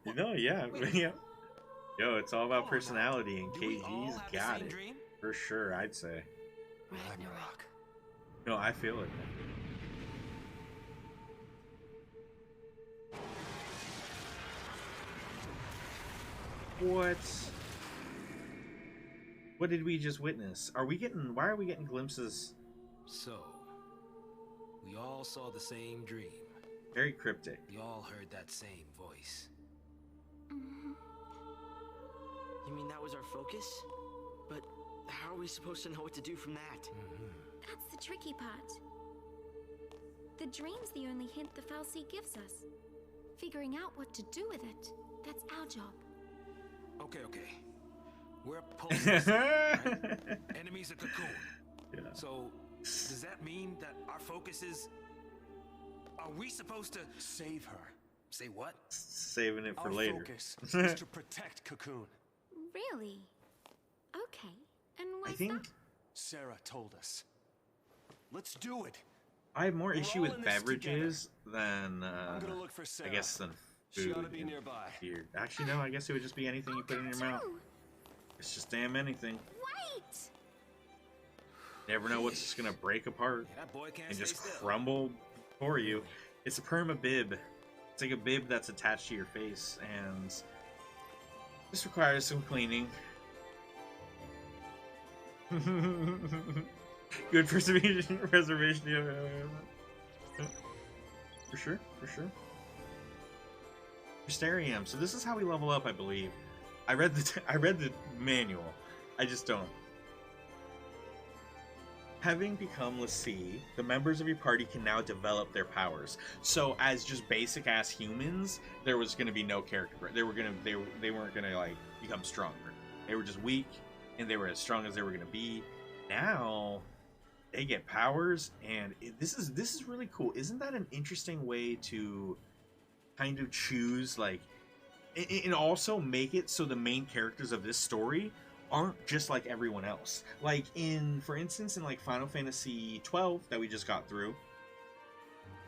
You know, yeah. Yeah. Yo, it's all about personality, and Do we all KG's have the got same it. dream? For sure, I'd say. Ragnarok. No, I feel it. What? What did we just witness? Are we getting... Why are we getting glimpses? So, we all saw the same dream. Very cryptic. We all heard that same voice. You mean that was our focus? But how are we supposed to know what to do from that? That's the tricky part. The dream's the only hint the Foul Sea gives us. Figuring out what to do with it, that's our job. Okay. We're pulsars, right? Enemies a cocoon. Yeah. So, does that mean that our focus is... Are we supposed to... Save her. Say what? Saving it for Our later. focus is to protect Cocoon. Really? Okay. And I why's think that? Sarah told us. Let's do it. I have more We're issue all with in this beverages than I'm gonna look for Sarah. I guess than She food. ought to be and nearby. beer. Actually, no. I guess it would just be anything you put in your mouth. Achoo! It's just damn anything. Wait! Never know what's just gonna break apart That boy can't and stay just still. crumble for you. It's a perma bib. It's like a bib that's attached to your face, and this requires some cleaning. Good preservation. Yeah. For sure. Mysterium. So this is how we level up, I believe. I read the manual. I just don't. Having become Lassie, the members of your party can now develop their powers. So as just basic ass humans, there was going to be no character growth. They weren't going to like become stronger. They were just weak, and they were as strong as they were going to be. Now they get powers, and this is really cool. Isn't that an interesting way to kind of choose, like, and also make it so the main characters of this story aren't just like everyone else. Like for instance, in like Final Fantasy XII that we just got through,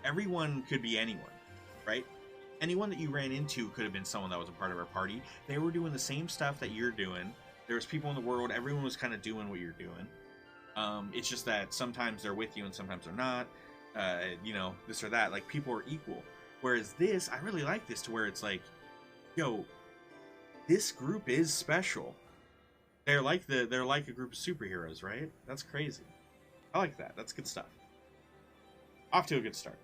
everyone could be anyone, right? Anyone that you ran into could have been someone that was a part of our party. They were doing the same stuff that you're doing. There was people in the world. Everyone was kind of doing what you're doing. It's just that sometimes they're with you and sometimes they're not. You know, this or that. Like, people are equal. Whereas this, I really like this to where it's like, yo, this group is special. They're like a group of superheroes, right? That's crazy. I like that. That's good stuff. Off to a good start.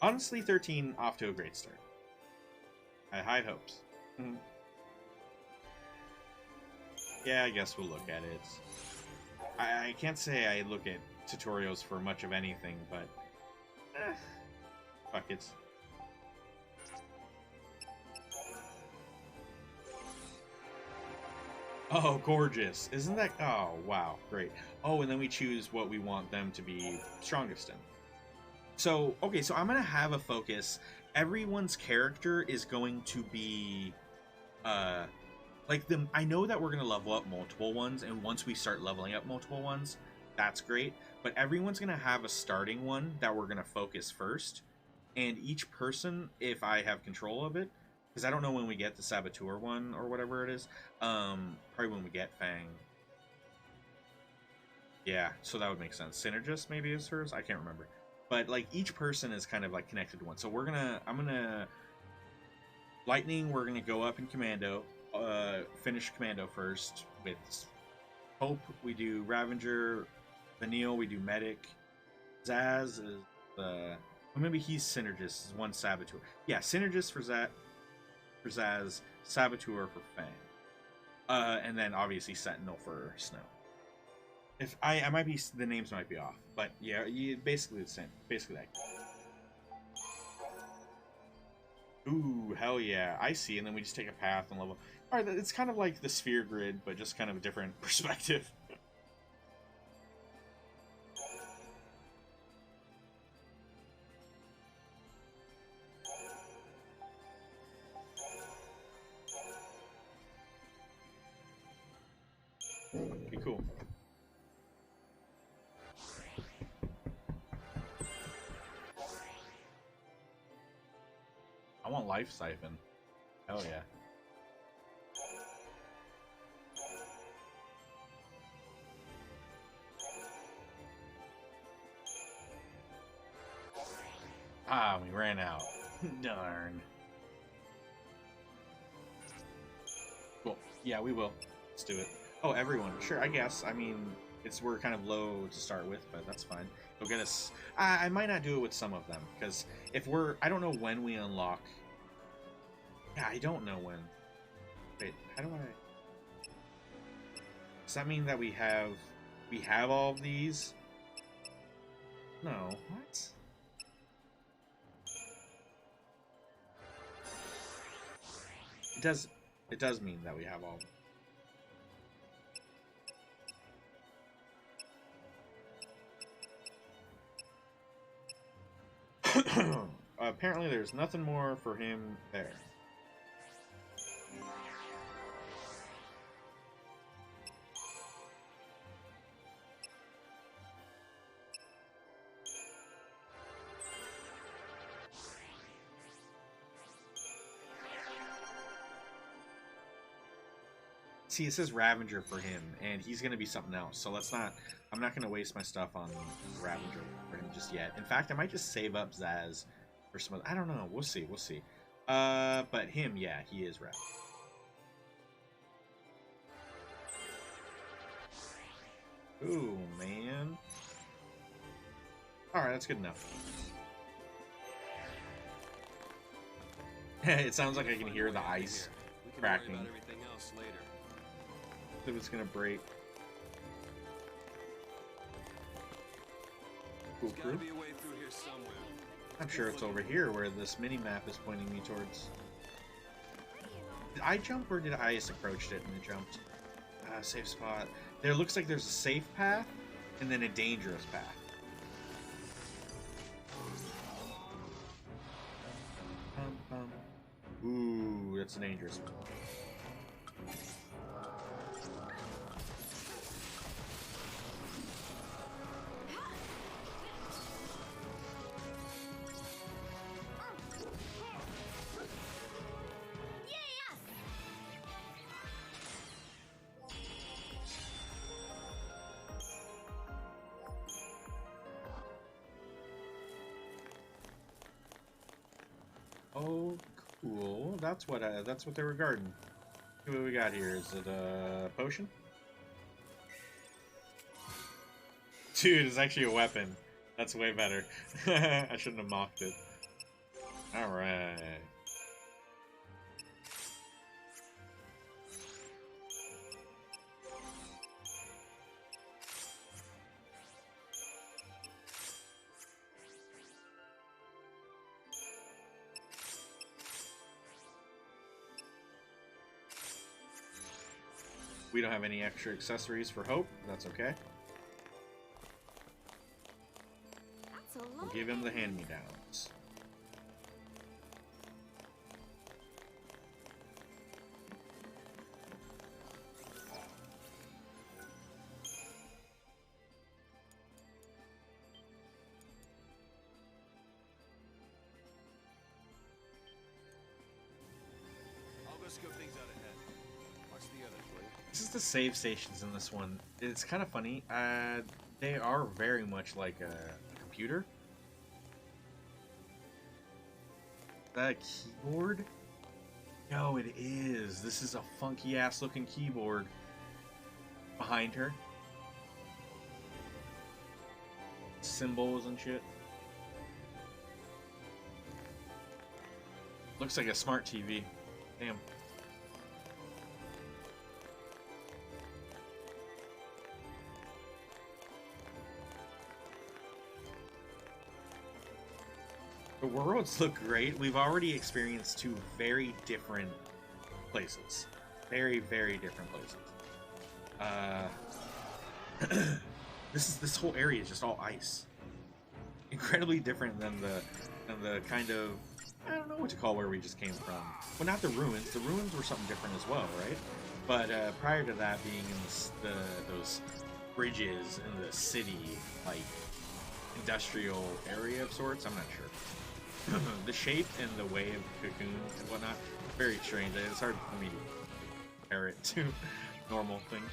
Honestly, 13 off to a great start. I had high hopes. Yeah, I guess we'll look at it. I can't say I look at tutorials for much of anything, but fuck it. Oh, gorgeous. Isn't that... Oh, wow. Great. Oh, and then we choose what we want them to be strongest in. So, okay, so I'm going to have a focus. Everyone's character is going to be... like, I know that we're going to level up multiple ones, and once we start leveling up multiple ones, that's great. But everyone's gonna have a starting one that we're gonna focus first, and each person, if I have control of it, because I don't know when we get the Saboteur one or whatever it is. Probably when we get Fang. Yeah, so that would make sense. Synergist maybe is hers. I can't remember. But like each person is kind of like connected to one. So I'm gonna Lightning. We're gonna go up in Commando. Finish Commando first with Hope. We do Ravager. Vanille. We do Medic. Zaz is the. Well, maybe he's Synergist. Is one Saboteur. Yeah, Synergist for Zaz. Saboteur for Fang. And then obviously Sentinel for Snow. If I might be, the names might be off, but yeah, basically the same. Basically that. Ooh, hell yeah! I see, and then we just take a path and level. All right, it's kind of like the sphere grid, but just kind of a different perspective. Be cool. I want Life Siphon. Hell yeah. Ah, we ran out. Darn. Cool. Yeah, we will. Let's do it. Oh, everyone. Sure, I guess. I mean, we're kind of low to start with, but that's fine. It'll get us... I might not do it with some of them, because if we're... I don't know when we unlock... Yeah, I don't know when. Wait, how do I... Does that mean that we have all of these? No. What? It does mean that we have all of them. Apparently there's nothing more for him there. See, it says Ravager for him, and he's going to be something else. So I'm not going to waste my stuff on Ravager for him just yet. In fact, I might just save up Zaz for some other... I don't know. We'll see. But him, yeah, he is Ravager. Ooh, man. Alright, that's good enough. It sounds like I can hear the ice cracking. If it's gonna break. Cool crew. I'm sure it's over here where this mini map is pointing me towards. Did I jump or did I just approached it and it jumped? Safe spot. There looks like there's a safe path and then a dangerous path. Ooh, that's a dangerous one. Oh, cool. That's what they were guarding. See what we got here. Is it a potion? Dude, it's actually a weapon. That's way better. I shouldn't have mocked it. Alright. We don't have any extra accessories for Hope. That's okay. We'll give him the hand-me-downs. scope things out ahead. Watch the others, will you? This is the save stations in this one. It's kind of funny. They are very much like a computer. That keyboard? No, it is. This is a funky ass looking keyboard behind her. Symbols and shit. Looks like a smart TV. Damn. The worlds look great. We've already experienced two very different places. Very, very different places. This whole area is just all ice. Incredibly different than the kind of, I don't know what to call where we just came from. Well, not the ruins. The ruins were something different as well, right? But prior to that, being in those bridges in the city, like industrial area of sorts, I'm not sure. The shape and the way of cocoons and whatnot, very strange. It's hard for me to compare it to normal things.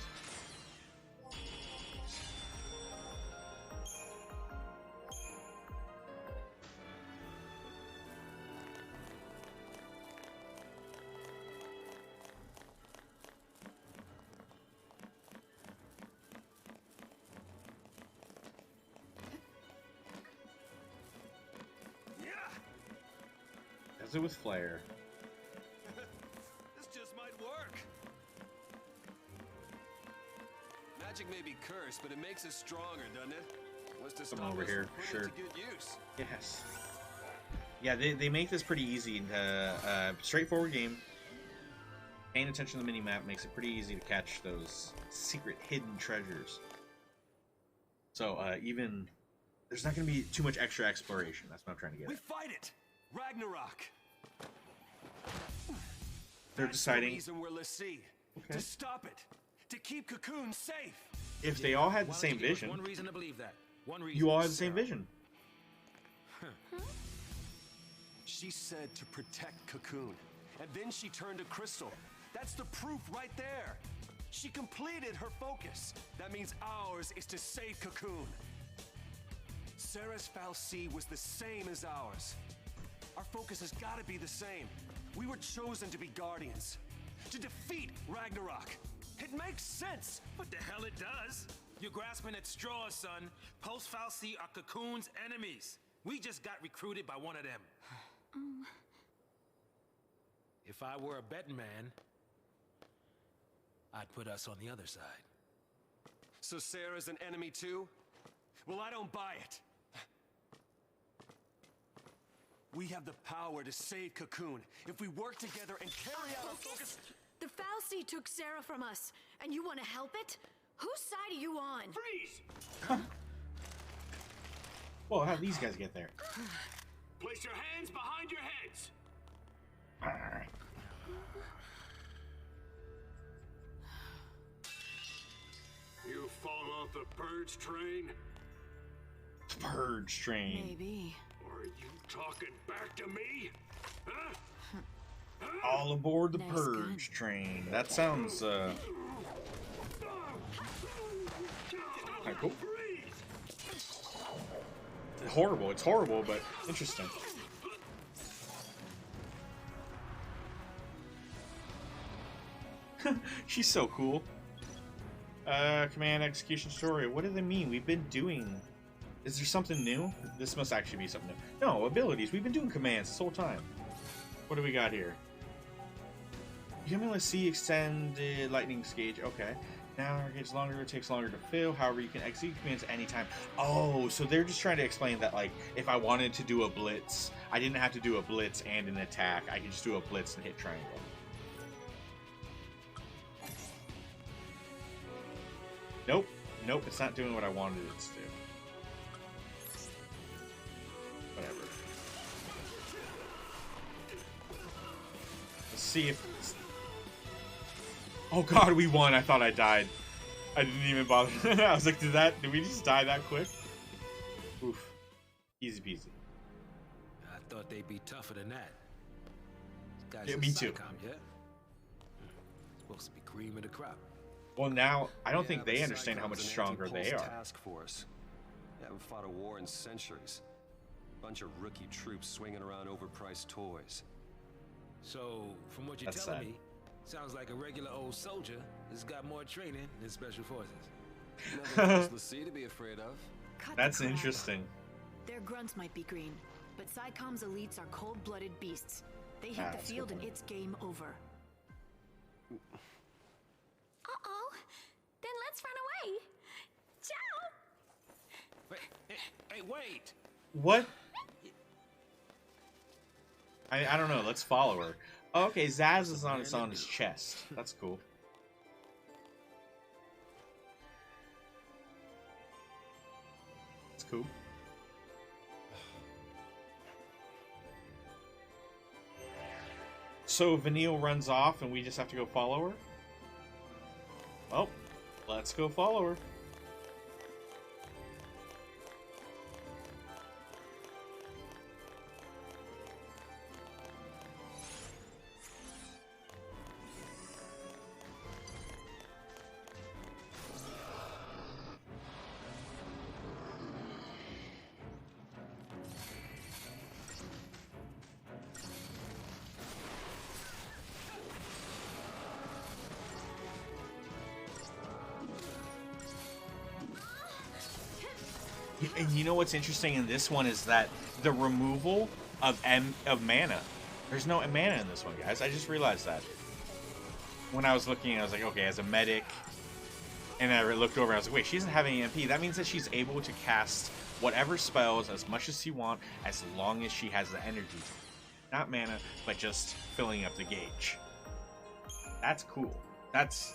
As it with Flare. This just might work. Magic may be cursed, but it makes us stronger, doesn't it? What's to stop over us here, from sure. putting it to good use? Yes. Yeah, they make this pretty easy and straightforward game. Paying attention to the minimap makes it pretty easy to catch those secret hidden treasures. So even there's not going to be too much extra exploration. That's what I'm trying to get We at. fight it! Ragnarok! They're That's deciding the reason we're Lassie. Okay. To stop it. To keep Cocoon safe. if they all had the Why don't same you give us vision. One reason to believe that. One reason. You all had the same Sarah. vision. She said to protect Cocoon. And then she turned to Crystal. That's the proof right there. She completed her focus. That means ours is to save Cocoon. Sarah's fal'Cie was the same as ours. Our focus has got to be the same. We were chosen to be guardians. To defeat Ragnarok. It makes sense. What the hell it does? You're grasping at straws, son. Post fal'Cie are Cocoon's enemies. We just got recruited by one of them. If I were a betting man, I'd put us on the other side. So Sarah's an enemy too? Well, I don't buy it. We have the power to save Cocoon if we work together and carry out our focus. The fal'Cie took Sarah from us, and you want to help it? Whose side are you on? Freeze! Well, how do these guys get there? Place your hands behind your heads. Alright. You've fallen off the purge train? Purge train. Maybe. Are you talking back to me? Huh? All aboard the Nice purge train. That sounds kinda cool. Horrible. It's horrible, but interesting. She's so cool. Command execution story. What do they mean? We've been doing. Is there something new? This must actually be something new. No, abilities. We've been doing commands this whole time. What do we got here? Becoming Lassie extended lightning gauge. Okay. Now our gauge longer, it takes longer to fill. However, you can execute commands anytime. Oh, so they're just trying to explain that, like, if I wanted to do a blitz, I didn't have to do a blitz and an attack. I could just do a blitz and hit triangle. Nope. Nope, it's not doing what I wanted it to do. Whatever. Let's see if... Oh god, we won. I thought I died. I didn't even bother. I was like, did we just die that quick? Oof. Easy peasy. I thought they'd be tougher than that. These guys Yeah, are me too. SATCOM, yeah? Supposed to be cream of the crop. Well, now I don't think Yeah, they but understand how much Psychom's an stronger they anti-pulse are. task force. They haven't fought a war in centuries. Bunch of rookie troops swinging around overpriced toys. So, from what you're That's telling sad. me, sounds like a regular old soldier has got more training than special forces. Nothing for Lassie to be afraid of. Cut the That's crap. interesting. Their grunts might be green, but Psychom's elites are cold-blooded beasts. They hit the That's a field good and point. it's game over. Uh-oh. Then let's run away. Ciao! Hey, wait! What? I don't know. Let's follow her. Oh, okay, Zaz is on his chest. That's cool. That's cool. So Vanille runs off and we just have to go follow her? Well, let's go follow her. And you know what's interesting in this one is that the removal of mana. There's no mana in this one, guys. I just realized that. When I was looking, I was like, okay, as a medic. And I looked over and I was like, wait, she doesn't have any MP. That means that she's able to cast whatever spells as much as she wants, as long as she has the energy. Not mana, but just filling up the gauge. That's cool. That's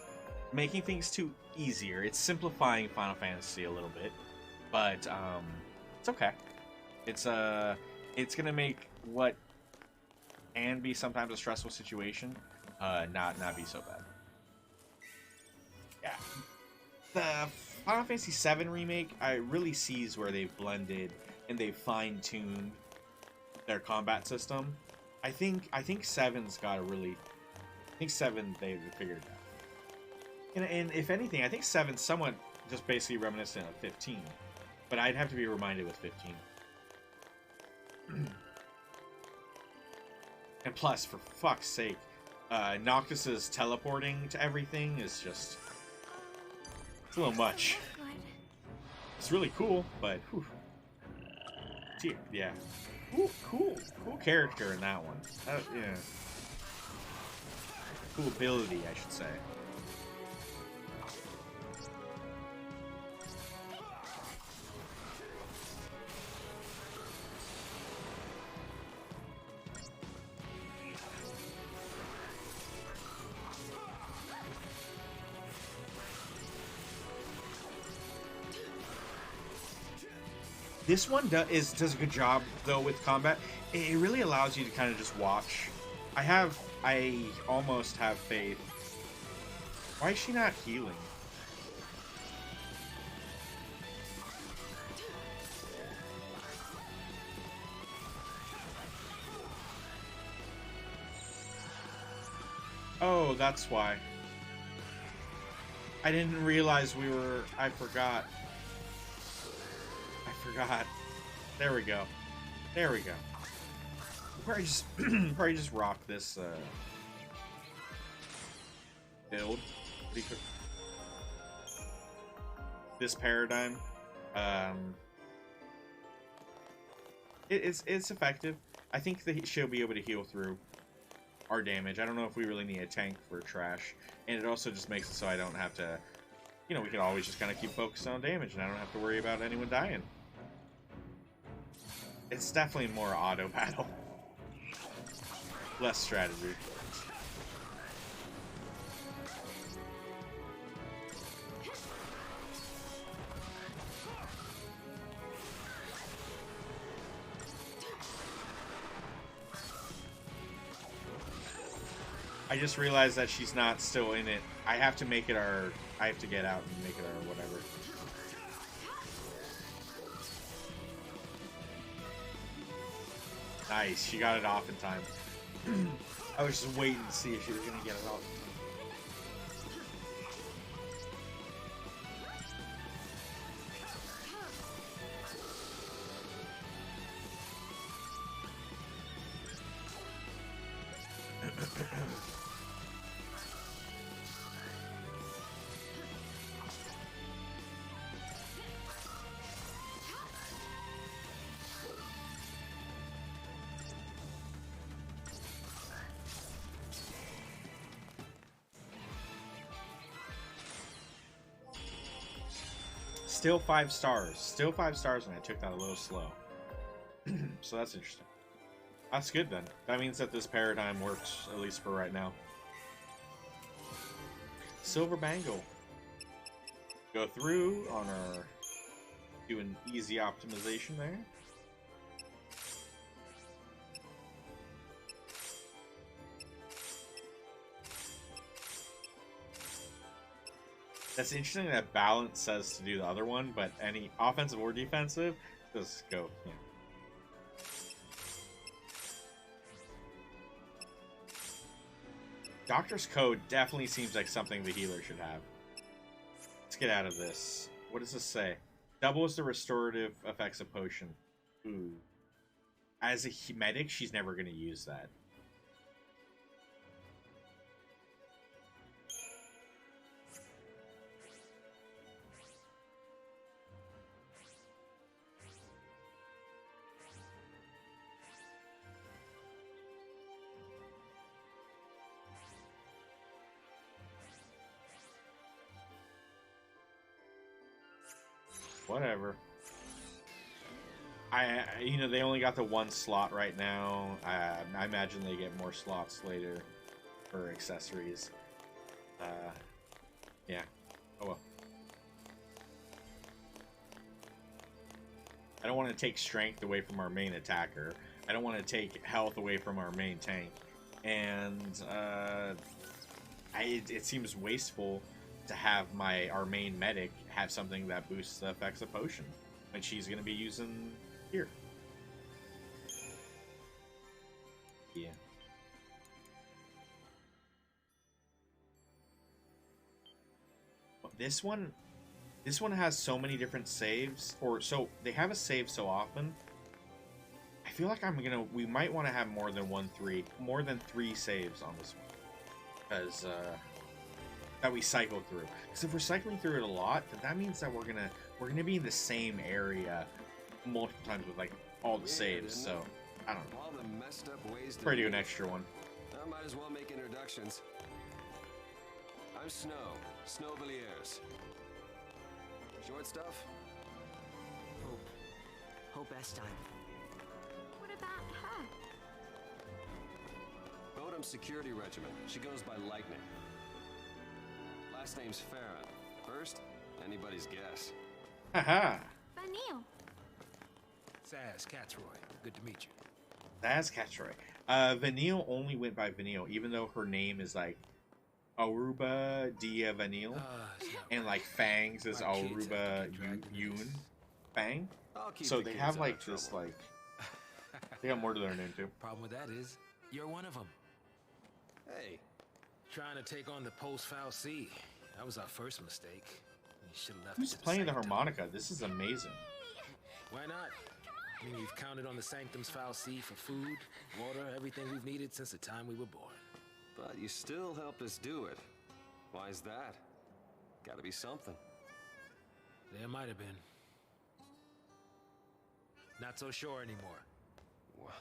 making things too easier. It's simplifying Final Fantasy a little bit. But it's okay. It's gonna make what can be sometimes a stressful situation not be so bad. Yeah, the Final Fantasy VII remake I really sees where they've blended and they've fine-tuned their combat system. I think Seven's got a really. I think 7 they figured it out. And if anything, I think 7's somewhat just basically reminiscent of 15. But I'd have to be reminded with 15. And plus, for fuck's sake, Noctis's teleporting to everything is just... It's a little much. Good. It's really cool, but... Whew. Yeah. Ooh, cool. Cool character in that one. Yeah. Cool ability, I should say. This one does a good job though with combat. It really allows you to kind of just watch. I almost have faith. Why is she not healing? Oh, that's why. I didn't realize we were... I forgot. There we go. There we go. Probably just rock this build. This paradigm. It's effective. I think that she'll be able to heal through our damage. I don't know if we really need a tank for trash. And it also just makes it so I don't have to... You know, we can always just kind of keep focused on damage and I don't have to worry about anyone dying. It's definitely more auto battle. Less strategy. I just realized that she's not still in it. I have to make it our... I have to get out and make it our whatever. Nice, she got it off in time. I was just waiting to see if she was gonna get it off. still 5 stars. Still 5 stars, and I took that a little slow. So that's interesting. That's good then. That means that this paradigm works, at least for right now. Silver Bangle. Go through on our... do an easy optimization there. That's interesting that balance says to do the other one, but any offensive or defensive, just go. Yeah. Doctor's Code definitely seems like something the healer should have. Let's get out of this. What does this say? Doubles the restorative effects of potion. Ooh. As a medic, she's never going to use that. Whatever. You know, they only got the 1 slot right now. I imagine they get more slots later for accessories. Yeah. Oh well. I don't want to take strength away from our main attacker. I don't want to take health away from our main tank. And it seems wasteful to have our main medic have something that boosts the effects of potion when she's going to be using here. Yeah. This one has so many different saves, or so they have a save so often. I feel like we might want to have more than 3 saves on this one, because that we cycle through. Because if we're cycling through it a lot, then that means that we're gonna be in the same area multiple times with like all the saves. So I don't know. All the messed up ways to Probably do an extra one. I might as well make introductions. I'm Snow Villiers. Short stuff? Hope Estine. What about her? Bodom's security regiment. She goes by Lightning. Last name's Farron. First, anybody's guess. Haha. Vanille. Saz, Catroy. Good to meet you. That's Catroy. Vanille only went by Vanille, even though her name is like Aruba Dia Vanille, and like Fangs is Aruba Yoon Fang. So they have like this like they got more to their name too. Problem with that is, you're one of them. Hey, Trying to take on the post-foul C. That was our first mistake. We should have left. Who's playing the harmonica? This is amazing. Why not? I mean, we've counted on the Sanctum's Foul C for food, water, everything we've needed since the time we were born. but you still helped us do it. Why is that? Gotta be something. There might have been. Not so sure anymore. What?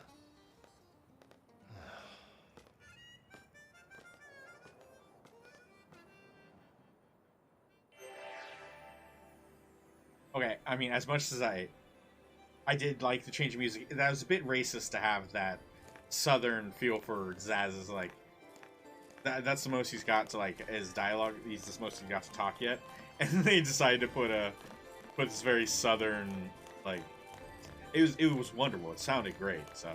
Okay, I mean, as much as I did like the change of music, that was a bit racist to have that southern feel for Zaz's, like, that's the most he's got to, like, his dialogue, he's the most he's got to talk yet, and they decided to put this very southern, like, it was wonderful, it sounded great, so,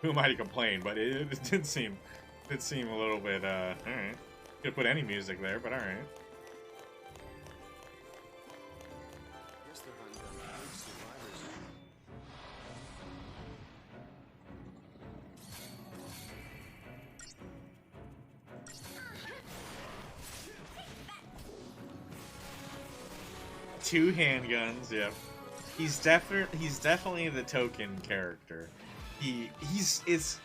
who am I to complain, but it did seem a little bit, alright, could put any music there, but alright. Two handguns, yeah. He's definitely the token character. It's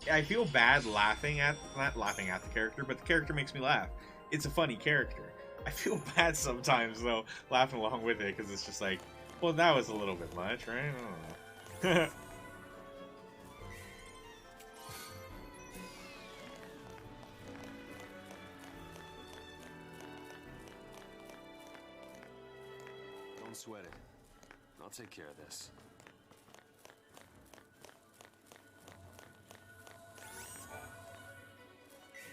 I feel bad not laughing at the character, but the character makes me laugh. It's a funny character. I feel bad sometimes though, laughing along with it, because it's just like, well, that was a little bit much, right? I don't know. sweat it. I'll take care of this.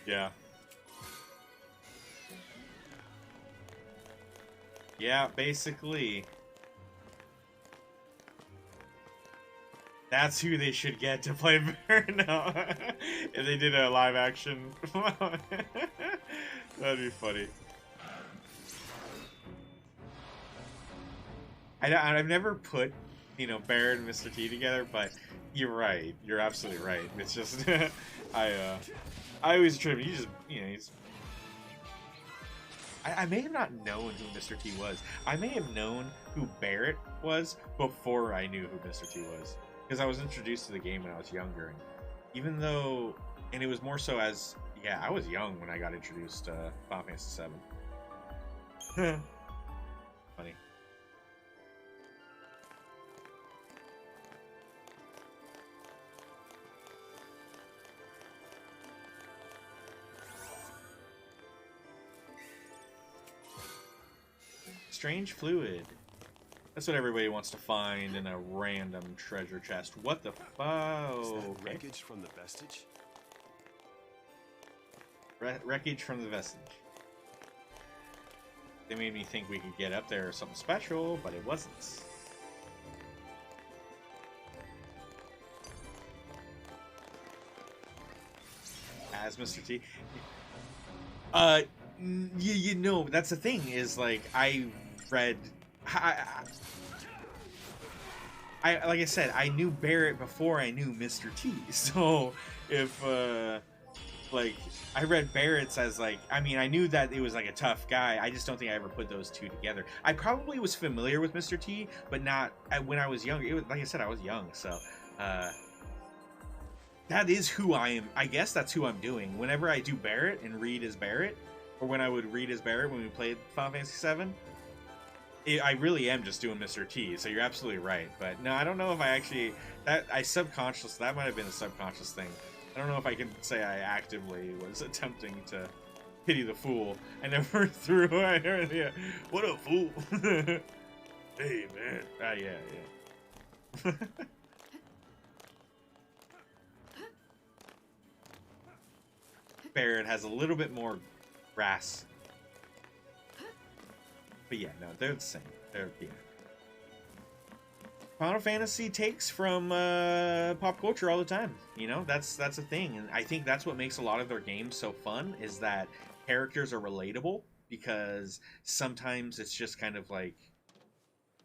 Yeah. Yeah, basically. That's who they should get to play Barret now. If they did a live action. That'd be funny. I've never put, you know, Barret and Mr. T together, but you're right. You're absolutely right. It's just, I always attribute, I may have not known who Mr. T was. I may have known who Barret was before I knew who Mr. T was. Because I was introduced to the game when I was younger. And even though, and it was more so as, yeah, I was young when I got introduced to Final Fantasy VII. Funny. Strange fluid. That's what everybody wants to find in a random treasure chest. What the fuck? Is that Okay. wreckage from the vestige? Wreckage from the vestige. They made me think we could get up there or something special, but it wasn't. As Mr. T. You know, that's the thing, is like, I read... like I said, I knew Barret before I knew Mr. T. So if like I read Barret's as like, I mean, I knew that it was like a tough guy. I just don't think I ever put those two together. I probably was familiar with Mr. T, but not when I was younger. It was, like I said, I was young, so that is who I am. I guess that's who I'm doing. Whenever I do Barret and read as Barret, or when I would read as Barret when we played Final Fantasy VII. I really am just doing Mr. T, so you're absolutely right. But no, I don't know if I actually... that might have been a subconscious thing. I don't know if I can say I actively was attempting to pity the fool. I never threw... yeah. What a fool. Hey, man. Yeah. Barret has a little bit more grass. But yeah, no, they're the same. Yeah. Final Fantasy takes from pop culture all the time. You know, that's a thing, and I think that's what makes a lot of their games so fun, is that characters are relatable, because sometimes it's just kind of like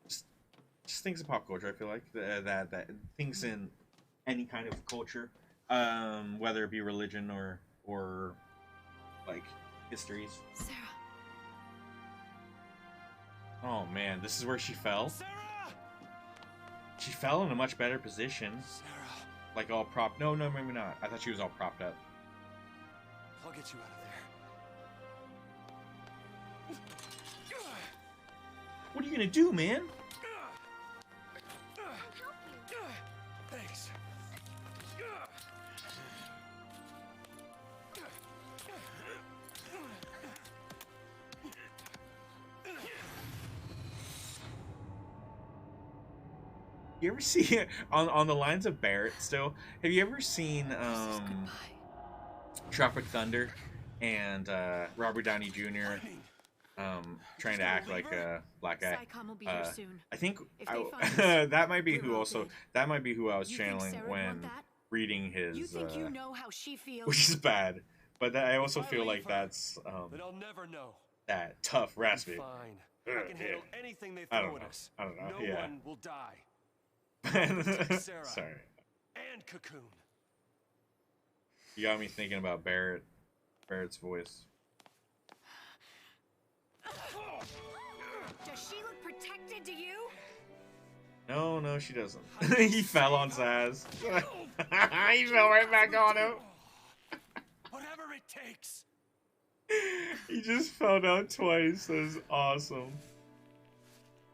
just things in pop culture. I feel like that things in any kind of culture, whether it be religion or like histories. Sarah. Oh man, this is where she fell? Sarah! She fell in a much better position. Sarah! Like all propped. No, maybe not. I thought she was all propped up. I'll get you out of there. What are you gonna do, man? Thanks. You ever see on the lines of Barret still? Have you ever seen Tropic Thunder and Robert Downey Jr. Trying to act like a black guy? Psycom will be here soon. I think If they find us, that might be we're who all also dead. that might be who I was You think channeling Sarah when want that? reading his You think you know how she feels? which is bad, but I also If I feel leave like her, that's Then I'll never know. that tough raspy. Fine. Ugh, I can handle yeah. anything they I throw don't at know. us. I don't know. No Yeah. one will die. Sarah. Sorry. And Cocoon. You got me thinking about Barret's voice. Does she look protected to you? No, she doesn't. He fell on Saz. He fell right back on him. Whatever it takes. He just fell down twice. That was awesome.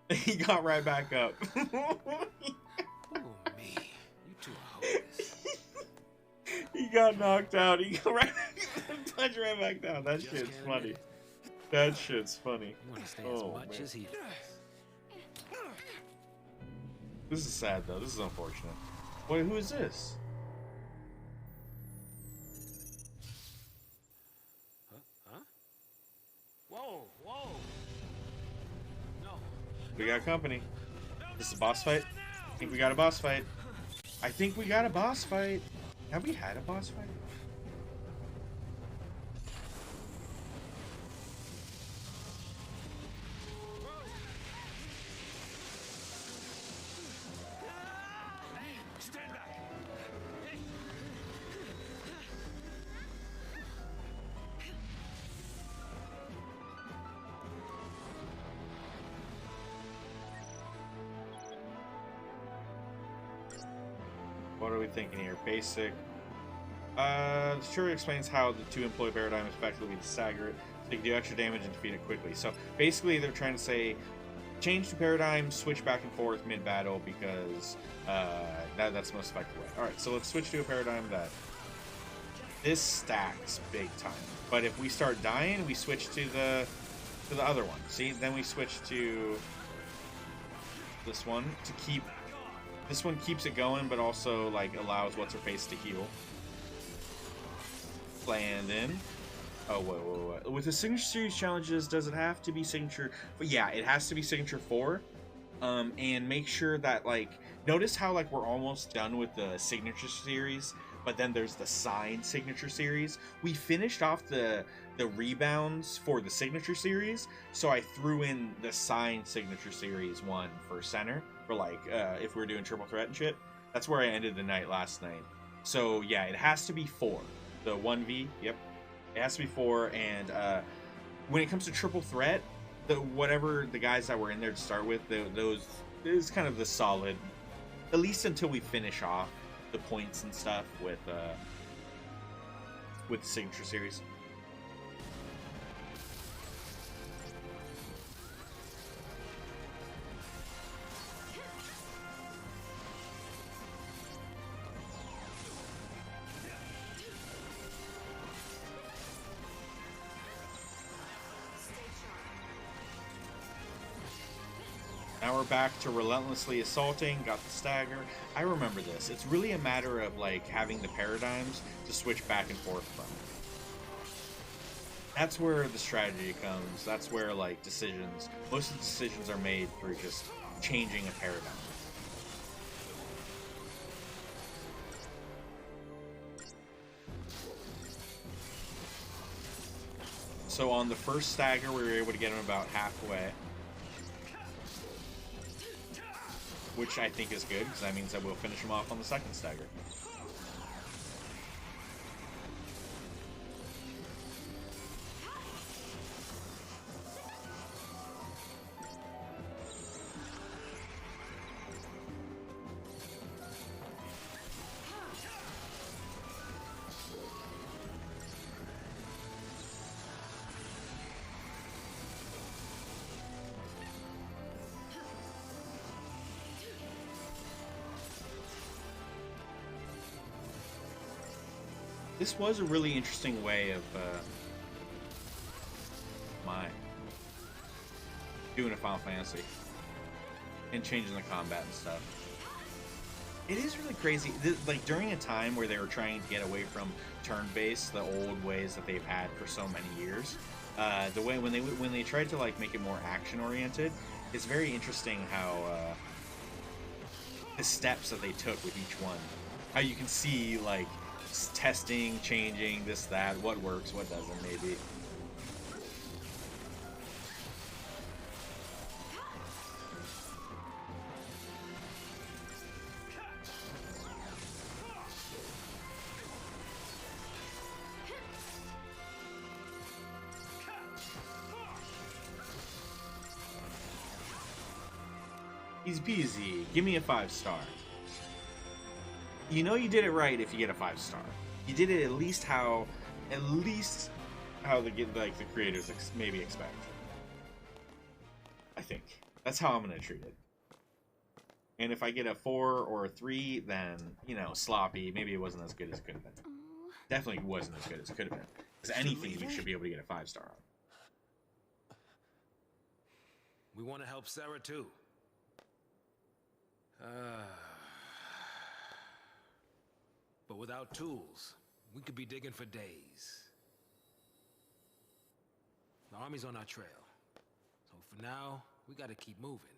He got right back up. Oh, me. You two are hopeless. He got knocked out. He got right punched right back down. That Just shit's can't funny. admit it. That shit's funny. You want to stay Oh, as much man. as he does. This is sad though. This is unfortunate. Wait, who is this? Huh? Whoa, whoa. No. We got company. This is a boss fight? I think we got a boss fight. I think we got a boss fight. Have we had a boss fight? Stand back. What are we thinking here? Basic. The tutorial explains how the two employee paradigm is effectively to stagger it, so you can do extra damage and defeat it quickly. So basically, they're trying to say, change to paradigm, switch back and forth mid-battle because that's the most effective way. All right, so let's switch to a paradigm that this stacks big time. But if we start dying, we switch to the other one. See, then we switch to this one to keep. This one keeps it going, but also like allows what's her face to heal. Landon. Oh, whoa. With the signature series challenges, does it have to be signature? But yeah, it has to be signature 4. And make sure that like, notice how like we're almost done with the signature series, but then there's the signed signature series. We finished off the rebounds for the signature series, so I threw in the signed signature series one for center for like if we're doing triple threat and shit. That's where I ended the night last night. So yeah, it has to be 4. The 1v, yep. It has to be 4, and when it comes to triple threat, whatever the guys that were in there to start with, those is kind of the solid, at least until we finish off the points and stuff with the signature series. Now we're back to relentlessly assaulting, got the stagger. I remember this. It's really a matter of like having the paradigms to switch back and forth from. That's where the strategy comes. That's where like decisions, most of the decisions are made through just changing a paradigm. So on the first stagger, we were able to get him about halfway, which I think is good, because that means that we'll finish him off on the second stagger. This was a really interesting way of doing a Final Fantasy and changing the combat and stuff. It is really crazy. Like during a time where they were trying to get away from turn-based, the old ways that they've had for so many years, the way when they tried to like make it more action-oriented, it's very interesting how the steps that they took with each one. How you can see like testing, changing, this, that, what works, what doesn't, maybe. Easy peasy. Give me a 5-star. You know you did it right if you get a 5-star. You did it at least how the creators maybe expect. I think that's how I'm gonna treat it. And if I get a 4 or a 3, then you know, sloppy. Maybe it wasn't as good as it could have been. Definitely wasn't as good as it could have been. Because anything you should be able to get a 5-star on. We want to help Sarah too. But without tools, we could be digging for days. The army's on our trail. So for now, we gotta keep moving.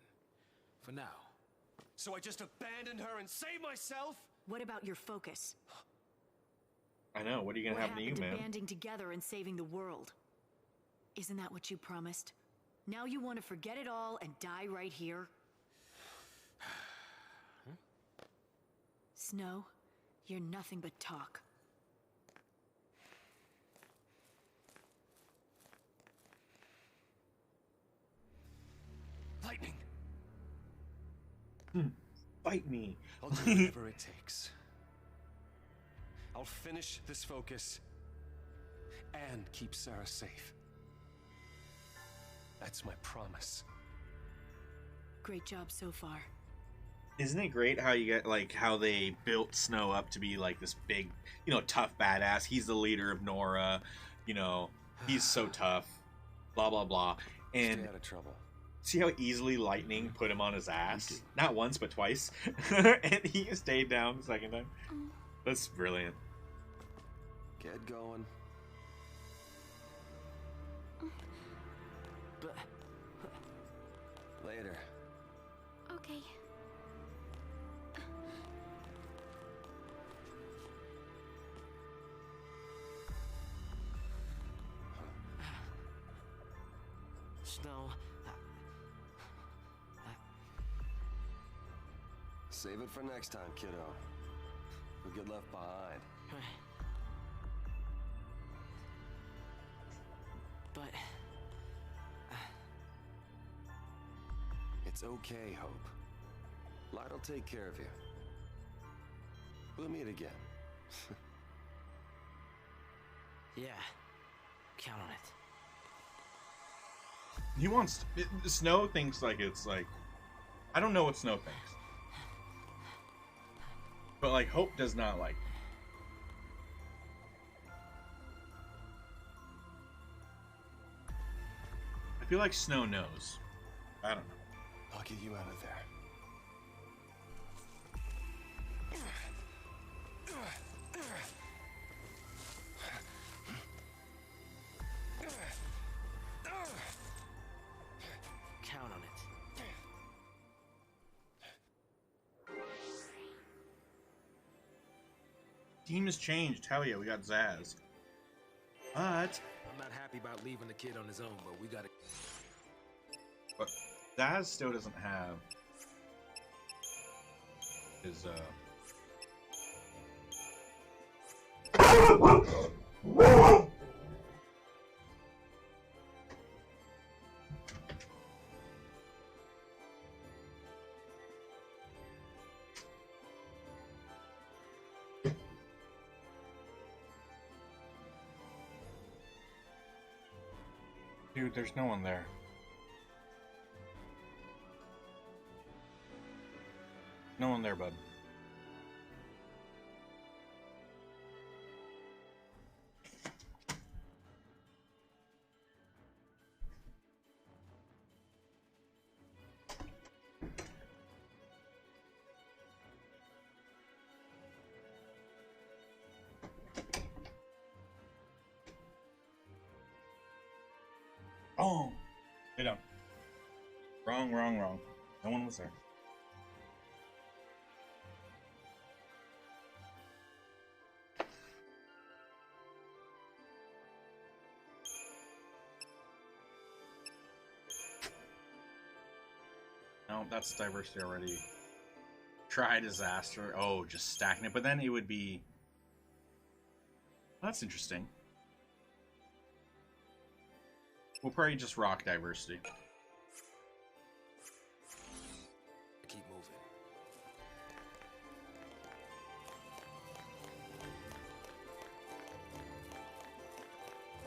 For now. So I just abandon her and save myself? What about your focus? I know. What are you gonna What happen to you, happened to man? banding together and saving the world? Isn't that what you promised? Now you want to forget it all and die right here? Snow, you're nothing but talk. Lightning! Fight me. I'll do whatever it takes. I'll finish this focus and keep Sarah safe. That's my promise. Great job so far. Isn't it great how you get like how they built Snow up to be like this big, tough badass? He's the leader of Nora. He's so tough. Blah blah blah. And Stay out of trouble. see how easily lightning put him on his ass? Not once, but twice. And he stayed down the second time. That's brilliant. Get going. Later. Okay. Snow. Save it for next time, kiddo. You'll get left behind. But It's okay, Hope. Light'll take care of you. We'll meet again. yeah, count on it. He wants Snow thinks like it's like I don't know what Snow thinks, but like Hope does not like. I feel like Snow knows. I don't know. I'll get you out of there. Count on it. Team has changed. Hell yeah, we got Zaz. But I'm not happy about leaving the kid on his own, but we gotta... Zaz still doesn't have his Dude, there's no one there. No one there, bud. Oh! Lay down. Wrong, wrong, wrong. No one was there. No, that's diversity already. Try disaster. Oh, just stacking it. But then it would be... That's interesting. We'll probably just rock diversity. Keep moving.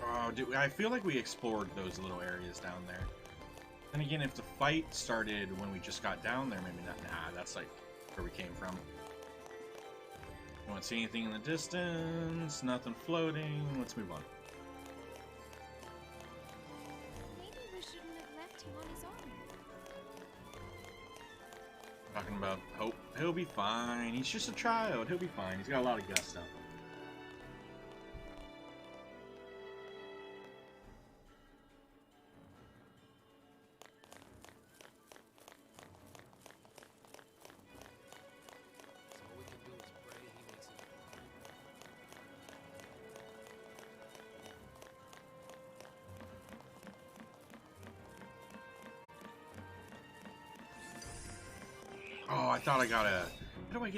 Oh, dude, I feel like we explored those little areas down there. Then again, if the fight started when we just got down there, maybe not. Nah, that's like where we came from. You don't see anything in the distance, nothing floating. Let's move on. Maybe we shouldn't have left him on his own. Talking about hope. He'll be fine. He's just a child. He'll be fine. He's got a lot of gusto. All we can do is pray he makes it. Oh, I thought I got a... How do I get...